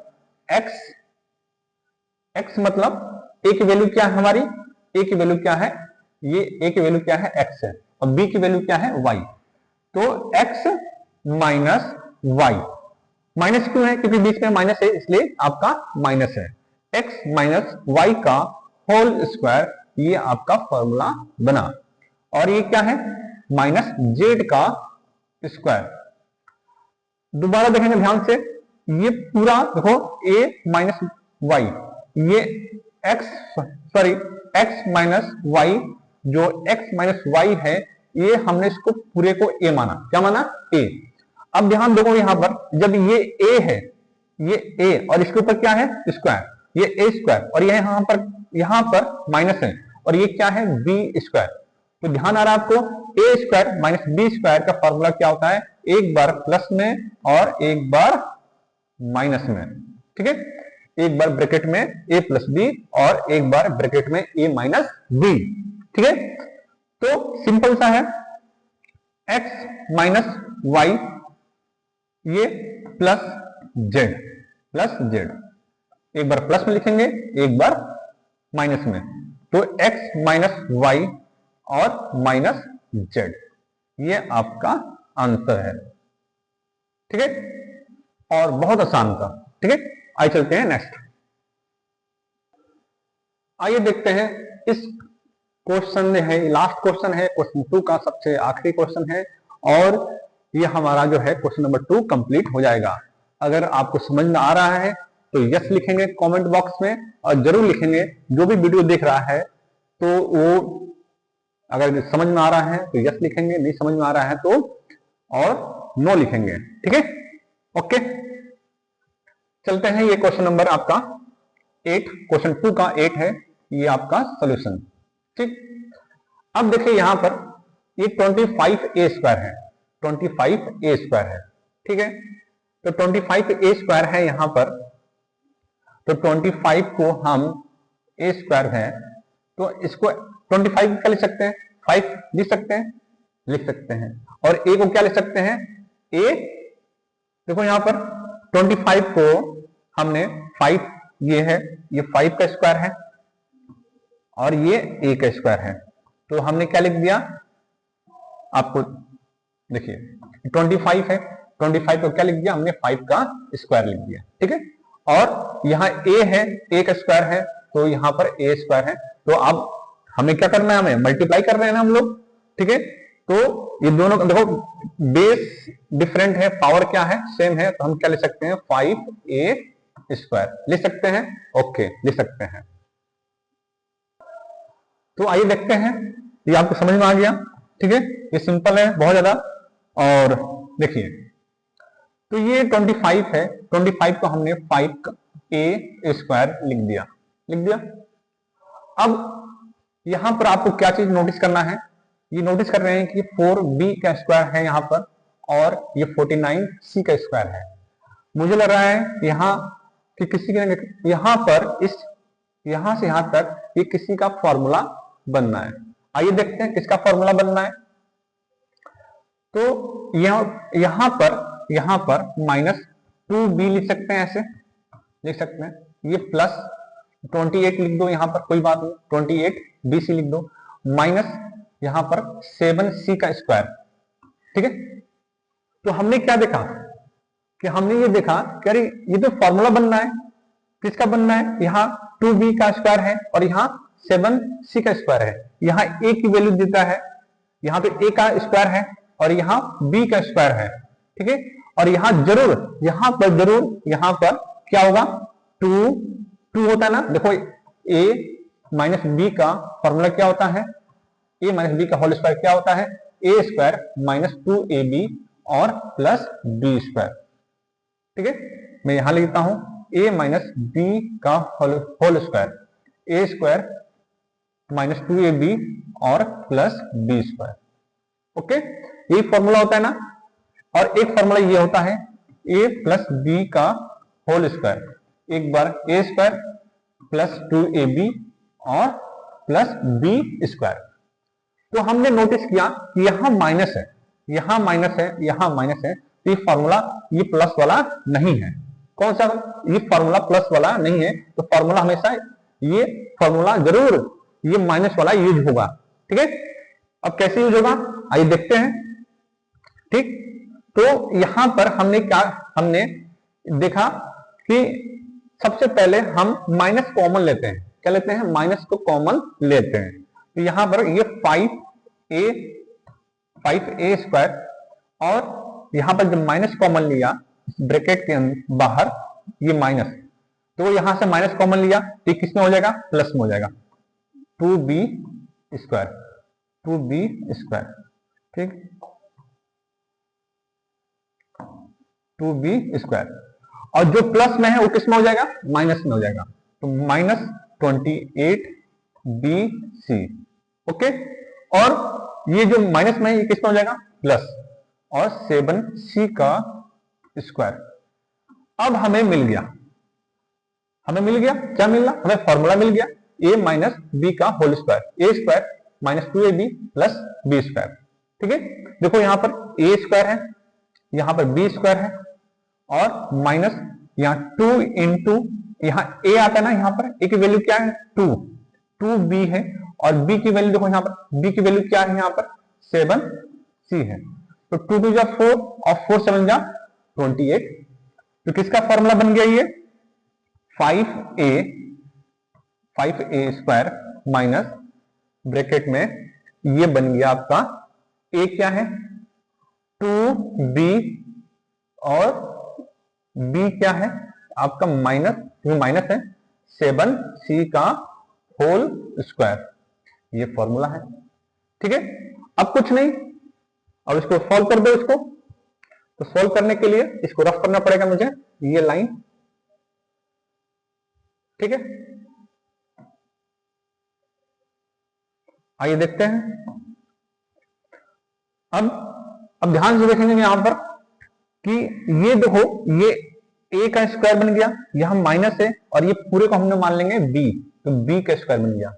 x मतलब a की वैल्यू क्या है हमारी, a की वैल्यू क्या है, ये a की वैल्यू क्या है, x है, और b की वैल्यू क्या है, y। तो x माइनस y, माइनस क्यों है, क्योंकि बीच में माइनस है इसलिए आपका माइनस है, x माइनस y का होल स्क्वायर, ये आपका फॉर्मूला बना। और ये क्या है, माइनस z का स्क्वायर। दोबारा देखेंगे ध्यान से, ये पूरा देखो a माइनस y, ये x माइनस y, जो x माइनस y है, ये हमने इसको पूरे को a माना, क्या माना, a। अब ध्यान देखो यहां पर, जब ये a है, ये a और इसके ऊपर क्या है, स्क्वायर, ये a स्क्वायर, और ये यहां पर माइनस है, और ये क्या है, b स्क्वायर। तो ध्यान आ रहा है आपको, a square minus b square का फॉर्मूला क्या होता है, एक बार प्लस में और एक बार माइनस में, ठीक है। एक बार ब्रैकेट में a प्लस बी और एक बार ब्रैकेट में a माइनस बी, ठीक है। तो सिंपल सा है, x माइनस y, ये प्लस z, एक बार प्लस में लिखेंगे एक बार माइनस में, तो x माइनस y और माइनस z, ये आपका आंसर है, ठीक है। और बहुत आसान था, ठीक है। आइए चलते हैं नेक्स्ट। आइए देखते हैं, इस क्वेश्चन है, लास्ट क्वेश्चन है, क्वेश्चन 2 का सबसे आखिरी क्वेश्चन है, और ये हमारा जो है क्वेश्चन नंबर 2 कंप्लीट हो जाएगा। अगर आपको समझ में आ रहा है तो यस लिखेंगे कमेंट बॉक्स में, और जरूर लिखेंगे, जो भी वीडियो देख रहा है तो वो अगर समझ में आ रहा है तो यस लिखेंगे, नहीं समझ में आ रहा है तो और नो लिखेंगे, ठीक है। ओके, चलते हैं, ये क्वेश्चन नंबर आपका 8, क्वेश्चन 2 का 8 है, ये आपका सॉल्यूशन, ठीक। अब देखिए यहां पर ये 25a स्क्वायर है, 25a स्क्वायर है, ठीक है। तो 25a स्क्वायर है यहां पर, तो 25 को हम a स्क्वायर है, तो इसको 25 क्या लिख सकते हैं, 5 लिख सकते हैं, लिख सकते हैं। और ए को क्या लिख सकते हैं, ए, देखो यहां पर 25 को हमने 5, ये है, ये 5 का स्क्वायर है और ये ए का स्क्वायर है, तो हमने क्या लिख दिया, आपको देखिए 25 है, 25 को क्या लिख दिया हमने, 5 का स्क्वायर लिख दिया, ठीक है। और यहाँ ए है, ए का स्क्वायर है, तो यहाँ पर ए स्क्वायर है, तो अब हमें क्या करना है, हमें मल्टीप्लाई कर रहे हैं ना हम लोग, ठीक है। तो ये दोनों देखो बेस डिफरेंट है, पावर क्या है, सेम है, तो हम क्या लिख सकते हैं, 5a स्क्वायर लिख सकते हैं, ओके लिख सकते हैं। तो आइए देखते हैं, ये आपको समझ में आ गया, ठीक है, ये सिंपल है बहुत ज्यादा। और देखिए, तो ये 25 है, 25 को हमने 5a स्क्वायर लिख दिया, लिख दिया। अब यहां पर आपको क्या चीज नोटिस करना है, ये नोटिस कर रहे हैं कि 4b का स्क्वायर है यहाँ पर और ये 49c का स्क्वायर है। मुझे लग रहा है यहाँ कि किसी के यहाँ पर इस यहां से यहां तक ये किसी का फॉर्मूला बनना है। आइए देखते हैं किसका फॉर्मूला बनना है। तो यहां पर -2b लिख सकते हैं, ऐसे लिख सकते हैं, ये प्लस 28 लिख दो, यहां पर कोई बात नहीं, 28bc लिख दो, माइनस यहां पर 7c का स्क्वायर, ठीक है। तो हमने क्या देखा कि हमने ये देखा कि अरे ये तो फॉर्मूला बनना है, किसका बनना है, यहाँ 2b का स्क्वायर है और यहाँ 7c का स्क्वायर है, यहाँ a की वैल्यू देता है, यहाँ पे a का स्क्वायर है और यहाँ b का स्क्वायर है, ठीक है। और यहाँ जरूर यहाँ पर क्या होगा, 2 होता है ना, देखो a माइनस बी का फॉर्मूला क्या होता है, a माइनस बी का होल स्क्वायर क्या होता है, a स्क्वायर माइनस 2ab और प्लस b स्क्वायर, ठीक है। मैं यहां लिखता हूं a माइनस बी का whole square, a square minus 2ab और प्लस b स्क्वायर, ओके, यही फॉर्मूला होता है ना। और एक फॉर्मूला ये होता है a प्लस बी का होल स्क्वायर, एक बार a स्क्वायर प्लस 2ab और प्लस b स्क्वायर। तो हमने नोटिस किया कि यहां माइनस है, यहां माइनस है, यहां माइनस है, तो ये फॉर्मूला ये प्लस वाला नहीं है। कौन सा, ये फॉर्मूला प्लस वाला नहीं है, तो फॉर्मूला हमेशा ये फॉर्मूला जरूर ये माइनस वाला यूज होगा, ठीक है। अब कैसे यूज होगा आइए देखते हैं, ठीक। तो यहां पर हमने देखा कि सबसे पहले हम माइनस कॉमन लेते हैं, क्या लेते हैं, माइनस को कॉमन लेते हैं। तो यहां पर ये 5a स्क्वायर और यहां पर जब माइनस कॉमन लिया ब्रैकेट के बाहर ये माइनस, तो यहां से माइनस कॉमन लिया तो किस में हो जाएगा, प्लस में हो जाएगा, 2b स्क्वायर, 2b स्क्वायर, ठीक, 2b स्क्वायर। और जो प्लस में है वो किस में हो जाएगा, माइनस में हो जाएगा, तो माइनस 28bc, ओके। और ये जो माइनस में है ये किस में हो जाएगा, प्लस, और 7c का स्क्वायर। अब हमें मिल गया क्या मिल गया, हमें फॉर्मूला मिल गया a माइनस बी का whole square, a square minus 2ab plus b square, ठीक है। देखो यहां पर a स्क्वायर है, यहां पर b स्क्वायर है और माइनस यहाँ 2 इंटू यहाँ a आता है ना, यहाँ पर a की वैल्यू क्या है, 2b है और b की वैल्यू देखो यहाँ पर b की वैल्यू क्या है, यहाँ पर 7c है, तो 2 2 जा 4 और 4 7 जा 28। तो किसका फॉर्मूला बन गया ये 5a स्क्वायर माइनस ब्रैकेट में ये बन गया आपका a क्या है 2b और b क्या है आपका माइनस, क्योंकि माइनस है 7c का होल स्क्वायर, ये फॉर्मूला है, ठीक है। अब कुछ नहीं, अब इसको सॉल्व कर दो इसको। तो सॉल्व करने के लिए इसको रफ करना पड़ेगा मुझे, ये लाइन, ठीक है। आइए देखते हैं। अब ध्यान से देखेंगे यहां पर कि ये देखो ये a का स्क्वायर बन गया, यहां माइनस है और ये पूरे को हमने मान लेंगे b, तो b का स्क्वायर बन गया,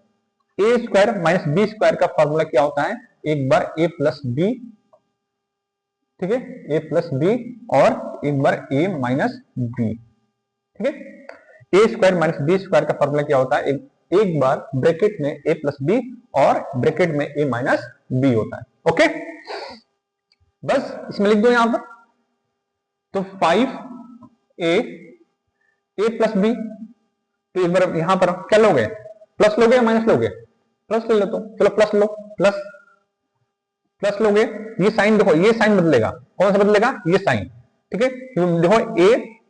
ए स्क्वायर माइनस बी स्क्वायर का फॉर्मूला क्या होता है, एक बार ए प्लस बी, ठीक है, ए प्लस बी और एक बार ए माइनस बी, ठीक है। ए स्क्वायर माइनस बी स्क्वायर का फॉर्मूला क्या होता है, एक बार ब्रैकेट में ए प्लस बी और ब्रैकेट में ए माइनस बी होता है। ओके, बस इसमें लिख दो यहां पर। तो 5a प्लस बी, तो एक बार यहां पर क्या लोगे, प्लस लोगे या माइनस लोगे, प्लस ले लो, तो चलो प्लस लो, प्लस प्लस लोगे, ये साइन देखो, ये साइन बदलेगा, कौन सा बदलेगा, ये साइन, ठीक है। देखो ए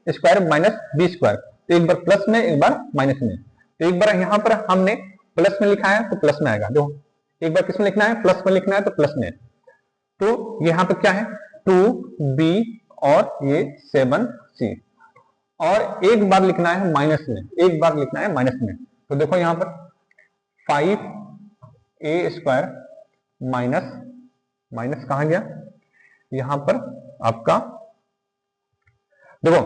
स्क्वायर माइनस बी स्क्वायर, तो एक बार प्लस में एक बार माइनस में, तो एक बार यहां पर हमने प्लस में लिखा है तो प्लस में आएगा, देखो एक बार किस में लिखना है, प्लस में लिखना है तो प्लस में, तो यहाँ पे क्या है 2b और ये 7c, और एक बार लिखना है माइनस में, एक बार लिखना है माइनस में, तो देखो यहां पर 5a स्क्वायर माइनस, माइनस कहां गया, यहां पर आपका देखो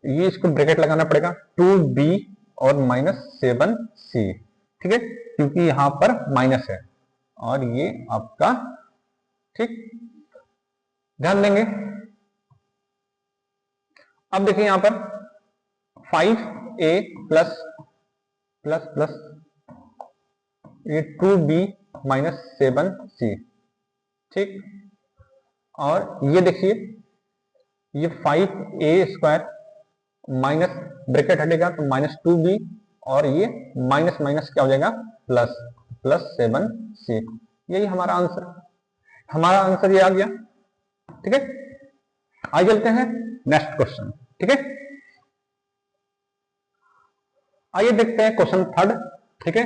ये इसको ब्रैकेट लगाना पड़ेगा 2b और माइनस 7c, ठीक है, क्योंकि यहां पर माइनस है और ये आपका, ठीक, ध्यान देंगे। अब देखिए यहां पर 5a प्लस प्लस प्लस ये 2b माइनस 7c, ठीक, और ये देखिए ये 5a स्क्वायर माइनस ब्रैकेट हटेगा तो माइनस 2b और ये माइनस माइनस क्या हो जाएगा प्लस, प्लस 7c, यही हमारा आंसर, हमारा आंसर ये आ गया, ठीक है। आगे चलते हैं नेक्स्ट क्वेश्चन, ठीक है। आइए देखते हैं क्वेश्चन थर्ड, ठीक है,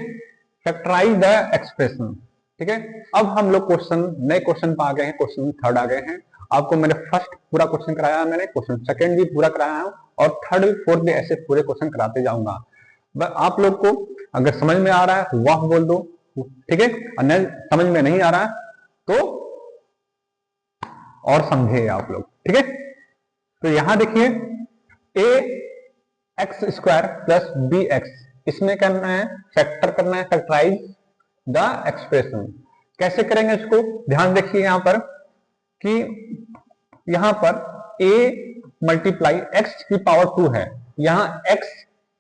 फैक्टराइज द एक्सप्रेशन, ठीक है। अब हम लोग क्वेश्चन, नए क्वेश्चन पर आ गए हैं, क्वेश्चन थर्ड आ गए हैं। आपको मैंने फर्स्ट पूरा क्वेश्चन कराया, मैंने क्वेश्चन सेकंड भी पूरा कराया हूं और थर्ड भी फोर्थ भी ऐसे पूरे क्वेश्चन कराते जाऊंगा। आप लोग को अगर समझ में आ रहा है तो वाह बोल दो, ठीक है, और समझ में नहीं आ रहा है तो और समझे आप लोग, ठीक है। तो यहां देखिए A X square plus B X, इसमें करना है फैक्टर करना है, फैक्टराइज द एक्सप्रेशन। कैसे करेंगे इसको, ध्यान देखिए यहां पर कि यहां पर a मल्टीप्लाई एक्स की पावर 2 है, यहां x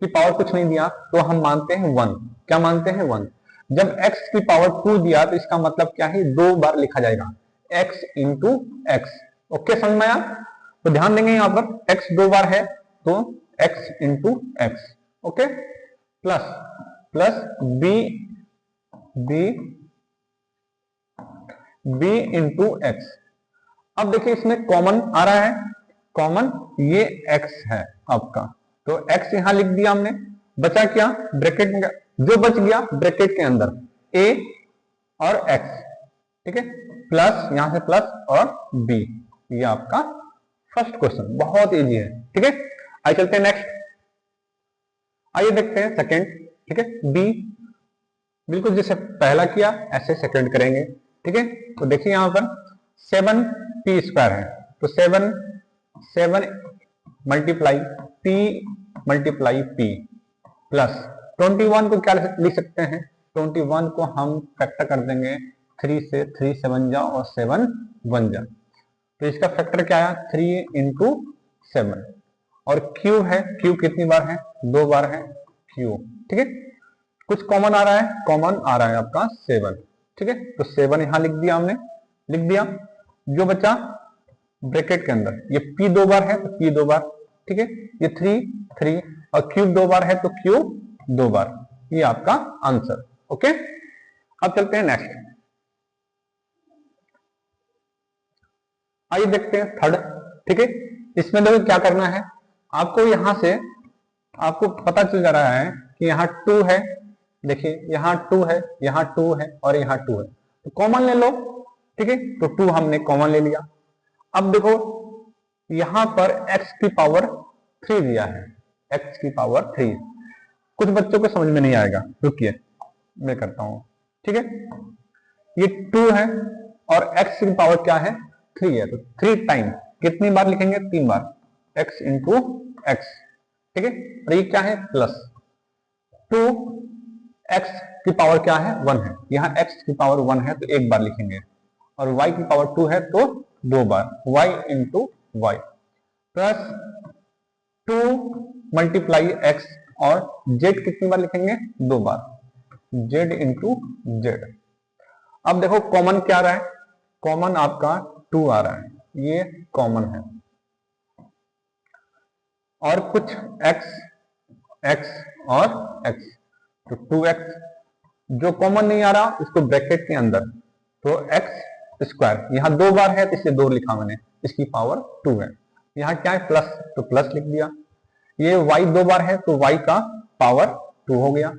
की पावर कुछ नहीं दिया तो हम मानते हैं 1, क्या मानते हैं 1। जब x की पावर 2 दिया तो इसका मतलब क्या है, दो बार लिखा जाएगा x इंटू एक्स, ओके, समझ में आया। तो ध्यान देंगे यहां पर x दो बार है तो x into x, okay, plus plus b into x. अब देखिए इसमें कॉमन आ रहा है, कॉमन ये x है आपका, तो x यहां लिख दिया हमने, बचा क्या ब्रैकेट में, जो बच गया ब्रैकेट के अंदर a और x, ठीक है, प्लस यहां से प्लस और b, ये आपका फर्स्ट क्वेश्चन, बहुत इजी है, ठीक है। आइए चलते हैं नेक्स्ट, आइए देखते हैं सेकंड, ठीक है, b बिल्कुल जैसे पहला किया ऐसे सेकंड करेंगे, ठीक है। तो देखिए यहां पर 7p स्क्वायर है, तो 7 multiply p multiply p plus 21 को क्या लिख सकते हैं, 21 को हम फैक्टर कर देंगे 3 से, 3 7 जा और 7 1 जा, तो इसका फैक्टर क्या आया 3 इंटू 7, और क्यूब है, क्यूब कितनी बार है, दो बार है क्यूब, ठीक है। कुछ कॉमन आ रहा है, कॉमन आ रहा है आपका 7, ठीक है, तो 7 यहां लिख दिया हमने, लिख दिया, जो बचा ब्रैकेट के अंदर ये p दो बार है तो p दो बार, ठीक है, ये 3 और क्यूब दो बार है तो क्यूब दो बार, ये आपका आंसर, ओके। अब चलते हैं नेक्स्ट, आइए देखते हैं थर्ड, ठीक है। इसमें देखो क्या करना है, आपको यहां से आपको पता चल जा रहा है कि यहाँ 2 है, देखिए यहाँ 2 है, यहाँ 2 है और यहाँ 2 है, तो कॉमन ले लो, ठीक है, तो 2 हमने कॉमन ले लिया। अब देखो यहां पर x की पावर 3 दिया है, x की पावर 3, कुछ बच्चों को समझ में नहीं आएगा, रुकिए मैं करता हूं, ठीक है। ये 2 है और x की पावर क्या है 3 है, तो 3 टाइम कितनी बार लिखेंगे, 3 बार, x इंटू एक्स, ठीक है, और ये क्या है प्लस 2x की पावर क्या है 1 है, यहाँ x की पावर 1 है तो एक बार लिखेंगे, और y की पावर 2 है तो 2 बार, y into Y plus 2 multiply x, और z कितनी बार लिखेंगे 2 बार, z इंटू जेड। अब देखो कॉमन क्या आ रहा है, कॉमन आपका 2 आ रहा है, ये कॉमन है, और कुछ x और x, तो 2x, जो कॉमन नहीं आ रहा इसको ब्रैकेट के अंदर, तो x स्क्वायर, यहाँ 2 बार है तो इसलिए 2 लिखा मैंने, इसकी पावर 2 है। यहाँ क्या है प्लस, तो प्लस लिख दिया, ये y 2 बार है तो y का पावर 2 हो गया,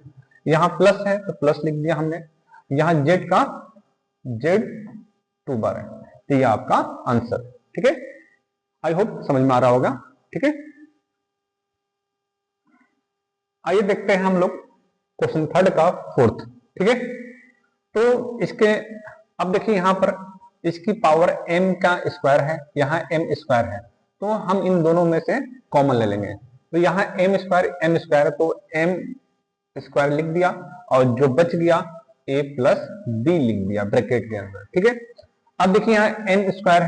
यहाँ प्लस है तो प्लस लिख दिया हमने, यहाँ z का z 2 बार है, तो ये आपका आंसर। ठीक है, आई होप समझ में आ रहा होगा। ठीक है, आइए देखते हैं हम लोग क्वेश्चन थर्ड का फोर्थ। ठीक है, तो इसके अब देखिए यहाँ पर इसकी पावर m का स्क्वायर है, यहाँ m स्क्वायर है, तो हम इन दोनों में से कॉमन ले लेंगे, तो यहाँ m स्क्वायर तो m स्क्वायर लिख दिया, और जो बच गया a प्लस b लिख दिया ब्रैकेट के अंदर। ठीक है, अब देखिए यहाँ n स्क्वायर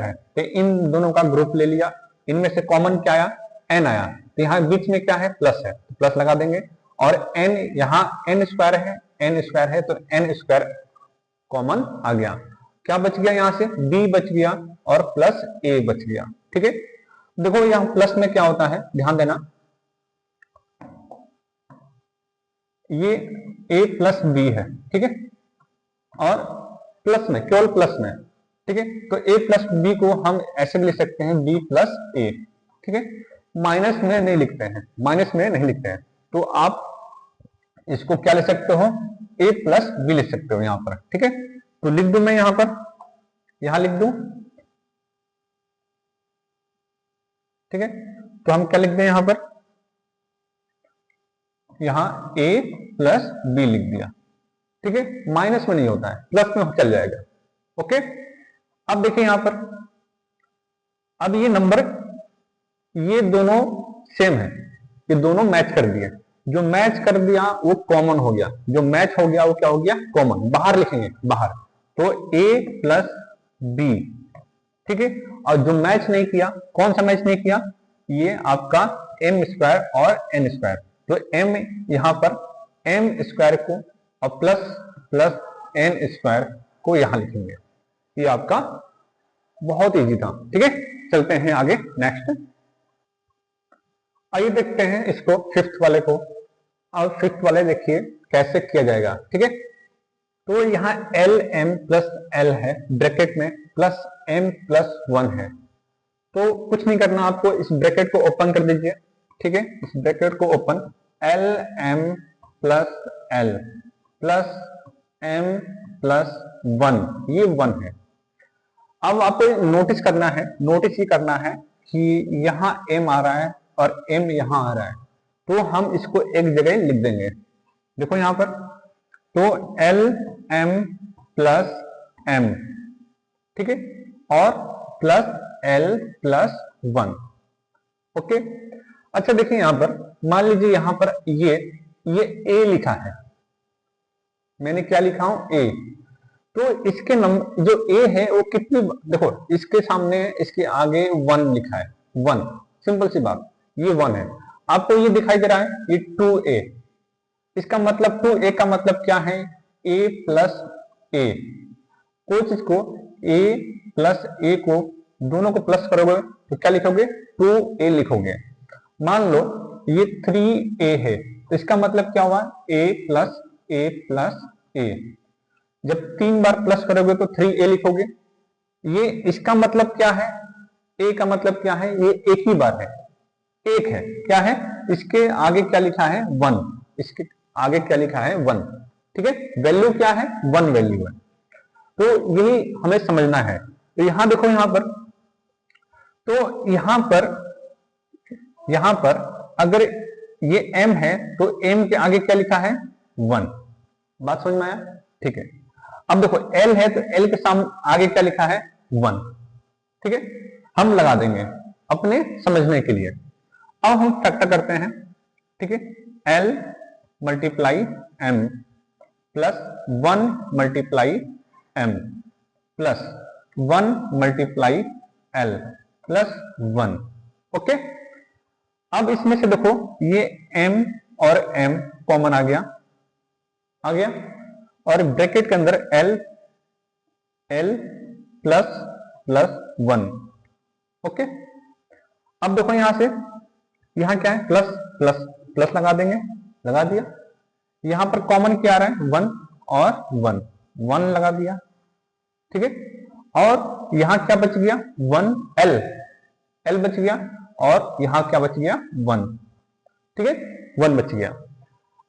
है, तो इन दोनों का ग्रुप ले लिया, इनमें से कॉमन क्या आया n आया, तो यहाँ बीच में क्या है प्लस है, तो प्लस लगा देंगे, और n यहाँ n स्क्वायर है तो n स्क्वायर कॉमन आ गया, क्या बच गया यहाँ से b बच गया और प्लस a बच गया। ठीक है, देखो यहाँ प्लस में क्या होता है, ध्यान देना, ये a प्लस b है। ठीक है, और प्लस में, केवल प्लस में। ठीक है, तो a प्लस b को हम ऐसे भी लिख सकते हैं b प्लस a। ठीक है, माइनस में नहीं लिखते हैं, तो आप इसको क्या लिख सकते हो a प्लस b लिख सकते हो यहाँ पर। ठीक है, तो लिख दूं मैं यहाँ पर, यहाँ लिख दूं। ठीक है, तो हम क्या लिख दें यहाँ पर, यहाँ a प्लस b लिख दिया। ठीक है, माइनस में नहीं होता है, प्लस में चल जाएगा। ओके, अब देखिए यहाँ पर, अब ये नंबर, ये दोनों सेम है, ये दोनों मैच कर दिए, जो मैच कर दिया वो कॉमन हो गया, जो मैच हो गया वो क्या हो गया कॉमन, बाहर लिखेंगे बाहर, तो a प्लस b। ठीक है, और जो मैच नहीं किया, कौन सा मैच नहीं किया, ये आपका m स्क्वायर और n स्क्वायर, तो m यहाँ पर m स्क्वायर को और प्लस n स्क्वायर को यहां लिखेंगे, ये आपका बहुत इजी था। ठीक है, चलते हैं आगे नेक्स्ट। आइए देखते हैं इसको फिफ्थ वाले को, और फिफ्थ वाले देखिए कैसे किया जाएगा। ठीक है, तो यहाँ एल एम प्लस एल है ब्रैकेट में, प्लस m प्लस 1 है, तो कुछ नहीं करना आपको, इस ब्रैकेट को ओपन कर दीजिए। ठीक है, इस ब्रैकेट को open, L M plus L plus m plus 1, ये 1 है। अब आपको नोटिस ये करना है कि यहाँ m आ रहा है और m यहाँ आ रहा है, तो हम इसको एक जगह लिख देंगे। देखो यहाँ पर, तो एल एम प्लस m, ठीक है, और प्लस एल प्लस 1। ओके, अच्छा देखिए यहाँ पर, मान लीजिए यहाँ पर ये a लिखा है, मैंने क्या लिखा हूं a, तो इसके नंबर जो a है वो कितनी, देखो इसके सामने इसके आगे 1 लिखा है, 1, सिंपल सी बात, ये 1 है। आपको ये दिखाई दे रहा है ये 2a, इसका मतलब 2a का मतलब क्या है, a प्लस a, कोई चीज को a प्लस a को दोनों को प्लस करोगे तो क्या लिखोगे 2a लिखोगे। मान लो ये 3a है, तो इसका मतलब क्या हुआ a plus a plus a, जब 3 बार प्लस करोगे तो 3a लिखोगे। ये इसका मतलब क्या है, a का मतलब क्या है, ये एक ही बार है, एक है, क्या है, इसके आगे क्या लिखा है 1, इसके आगे क्या लिखा है 1। ठीक है, वैल्यू क्या है 1 वैल्यू है, तो यही हमें समझना है। तो यहां देखो, यहां पर, तो यहां पर अगर ये m है तो m के आगे क्या लिखा है 1, बात समझ में आया। ठीक है, अब देखो l है तो l के सामने आगे क्या लिखा है 1। ठीक है, हम लगा देंगे अपने समझने के लिए। अब हम फैक्टर करते हैं। ठीक है, l multiply m, plus 1 multiply m plus 1 multiply l plus 1। Okay, अब इसमें से देखो ये m और m कॉमन आ गया और ब्रैकेट के अंदर l प्लस प्लस 1। ओके, अब देखो यहां से यहां क्या है, प्लस प्लस प्लस लगा देंगे, लगा दिया। यहां पर कॉमन क्या आ रहा है, 1 और 1 लगा दिया। ठीक है, और यहां क्या बच गया, 1 l बच गया, और यहां क्या बच गया, 1। ठीक है, 1 बच गया।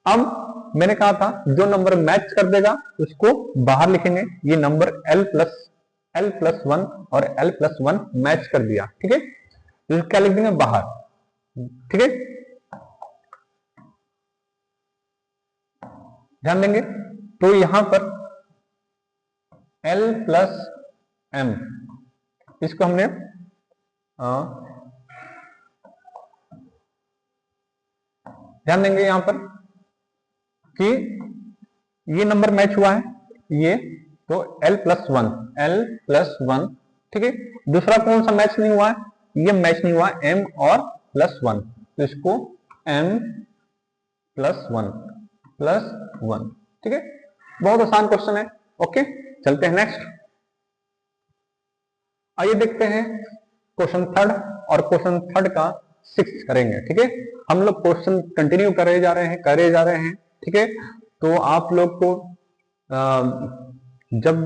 अब मैंने कहा था जो नंबर मैच कर देगा उसको बाहर लिखेंगे। ये नंबर l प्लस 1 और l प्लस 1 मैच कर दिया। ठीक है, तो क्या लिख देंगे, बाहर। ठीक है, ध्यान देंगे तो यहां पर l प्लस m, इसको हमने ध्यान देंगे यहां पर कि ये नंबर मैच हुआ है, ये तो l प्लस 1। ठीक है, दूसरा कौन सा मैच नहीं हुआ है, ये मैच नहीं हुआ, m और प्लस 1, तो इसको m प्लस 1। ठीक है, बहुत आसान क्वेश्चन है। ओके, चलते हैं नेक्स्ट। आइए देखते हैं क्वेश्चन थर्ड, और क्वेश्चन थर्ड का 6 करेंगे। ठीक है, हम लोग क्वेश्चन कंटिन्यू करे जा रहे हैं। ठीक है, तो आप लोग को जब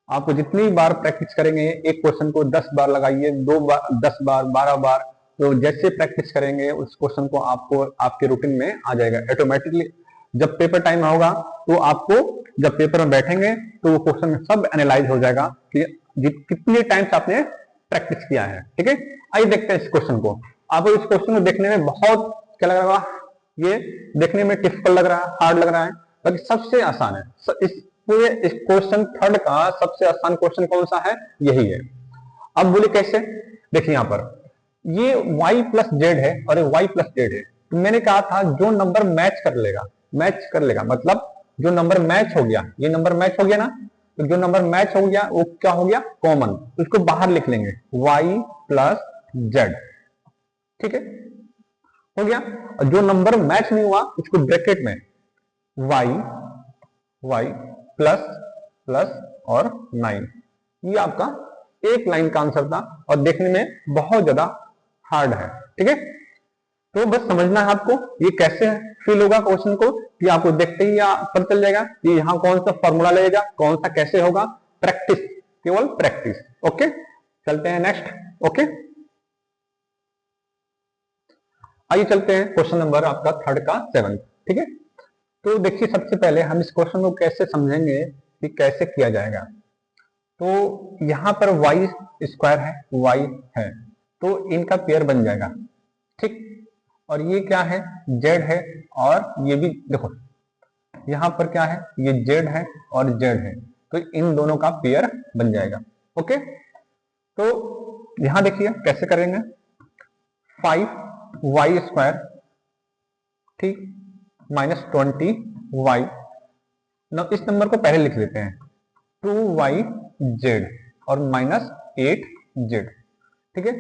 आपको जितनी बार प्रैक्टिस करेंगे, एक क्वेश्चन को 10 बार लगाइए, 2 बार, 10 बार, 12 बार, तो जैसे प्रैक्टिस करेंगे उस क्वेश्चन को आपको आपके रूटीन में आ जाएगा ऑटोमेटिकली। जब पेपर टाइम होगा तो आपको जब पेपर में बैठेंगे तो वो क्वेश्चन सब एनालाइज हो जाएगा कि कितने टाइम्स आपने प्रैक्टिस किया है। ठीक है, आइए देखते हैं इस क्वेश्चन को। आपको इस क्वेश्चन को देखने में बहुत क्या लग रहा है, ये देखने में डिफिकल्ट लग रहा है, हार्ड लग रहा है, बाकी सबसे आसान है। इस पूरे इस क्वेश्चन थर्ड का सबसे आसान क्वेश्चन कौन सा है, यही है। अब बोले कैसे, देखिए यहां पर ये y प्लस जेड है और ये y प्लस जेड है। तो मैंने कहा था जो नंबर मैच कर लेगा मतलब जो नंबर मैच हो गया, ये नंबर मैच हो गया ना, तो जो नंबर मैच हो गया वो क्या हो गया, कॉमन, उसको बाहर लिख लेंगे y प्लस जेड। ठीक है, हो गया। और जो नंबर मैच नहीं हुआ उसको ब्रैकेट में y प्लस प्लस और 9। ये आपका एक लाइन का आंसर था और देखने में बहुत ज्यादा हार्ड है। ठीक है, तो बस समझना है आपको ये कैसे फील होगा क्वेश्चन को, कि आपको देखते ही पता चल जाएगा कि यहाँ कौन सा फॉर्मूला लगेगा, कौन सा कैसे होगा। प्रैक्टिस, केवल प्रैक्टिस। ओके, चलते हैं नेक्स्ट। ओके, आइए चलते हैं क्वेश्चन नंबर आपका थर्ड का 7। ठीक है, तो देखिए सबसे पहले हम इस क्वेश्चन को कैसे समझेंगे कि कैसे किया जाएगा। तो यहां पर y स्क्वायर है, y है, तो इनका पेयर बन जाएगा। ठीक, और ये क्या है, z है, और ये भी देखो यहां पर क्या है, ये z है और z है, तो इन दोनों का पेयर बन जाएगा। ओके, तो यहां देखिए कैसे करेंगे, 5y स्क्वायर, ठीक, माइनस 20y। इस नंबर को पहले लिख लेते हैं, 2yz और माइनस 8z। ठीक है,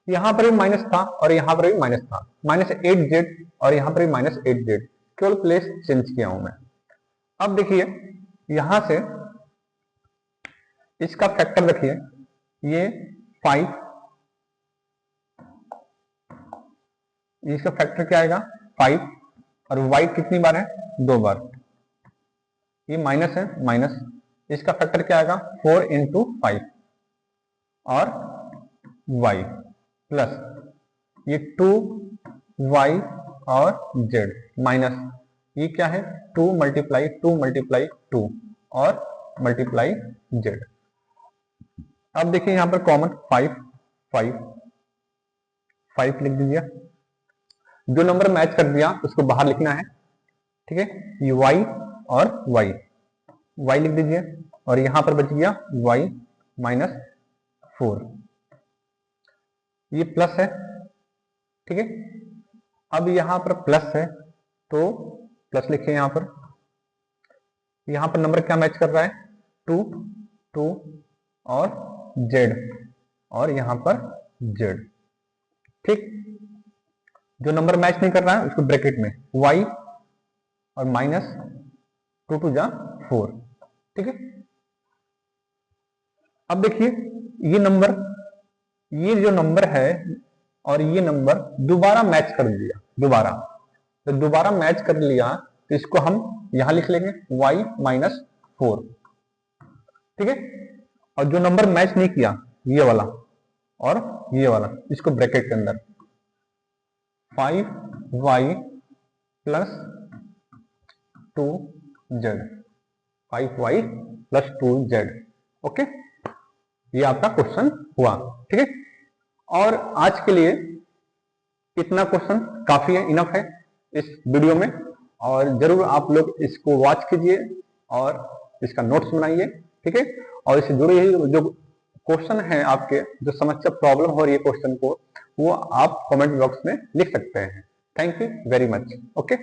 यहां पर भी माइनस था और यहां पर भी माइनस था, माइनस 8z और यहां पर भी माइनस 8z, केवल प्लेस चेंज किया हूं मैं। अब देखिए यहां से इसका फैक्टर देखिए, ये 5, इसका फैक्टर क्या आएगा, 5, और y कितनी बार है, 2 बार, ये माइनस है, माइनस, इसका फैक्टर क्या आएगा, 4 इंटू 5 और y प्लस ये 2y और z माइनस ये क्या है, 2 मल्टीप्लाई 2 और मल्टीप्लाई z। अब देखिए यहां पर कॉमन 5 लिख दीजिए। जो नंबर मैच कर दिया उसको बाहर लिखना है। ठीक है, ये y और y लिख दीजिए, और यहां पर बच गया y माइनस 4, ये प्लस है। ठीक है, अब यहां पर प्लस है तो प्लस लिखे यहां पर, यहाँ पर नंबर क्या मैच कर रहा है, 2 2 और z, और यहाँ पर z। ठीक, जो नंबर मैच नहीं कर रहा है उसको ब्रैकेट में y और माइनस 2 2 जा 4। ठीक है, अब देखिए ये जो नंबर है और ये नंबर दोबारा मैच कर लिया, दोबारा मैच कर लिया, तो इसको हम यहां लिख लेंगे y माइनस 4। ठीक है, और जो नंबर मैच नहीं किया ये वाला और ये वाला, इसको ब्रैकेट के अंदर 5y plus 2z, 5y plus 2z। Okay, ये आपका क्वेश्चन हुआ। ठीक है, और आज के लिए इतना क्वेश्चन काफी है, इनफ है इस वीडियो में। और जरूर आप लोग इसको वॉच कीजिए और इसका नोट्स बनाइए। ठीक है, और इससे जुड़े हुए जो क्वेश्चन है आपके, जो समस्या प्रॉब्लम हो रही है क्वेश्चन को, वो आप कमेंट बॉक्स में लिख सकते हैं। Thank you very much. Okay.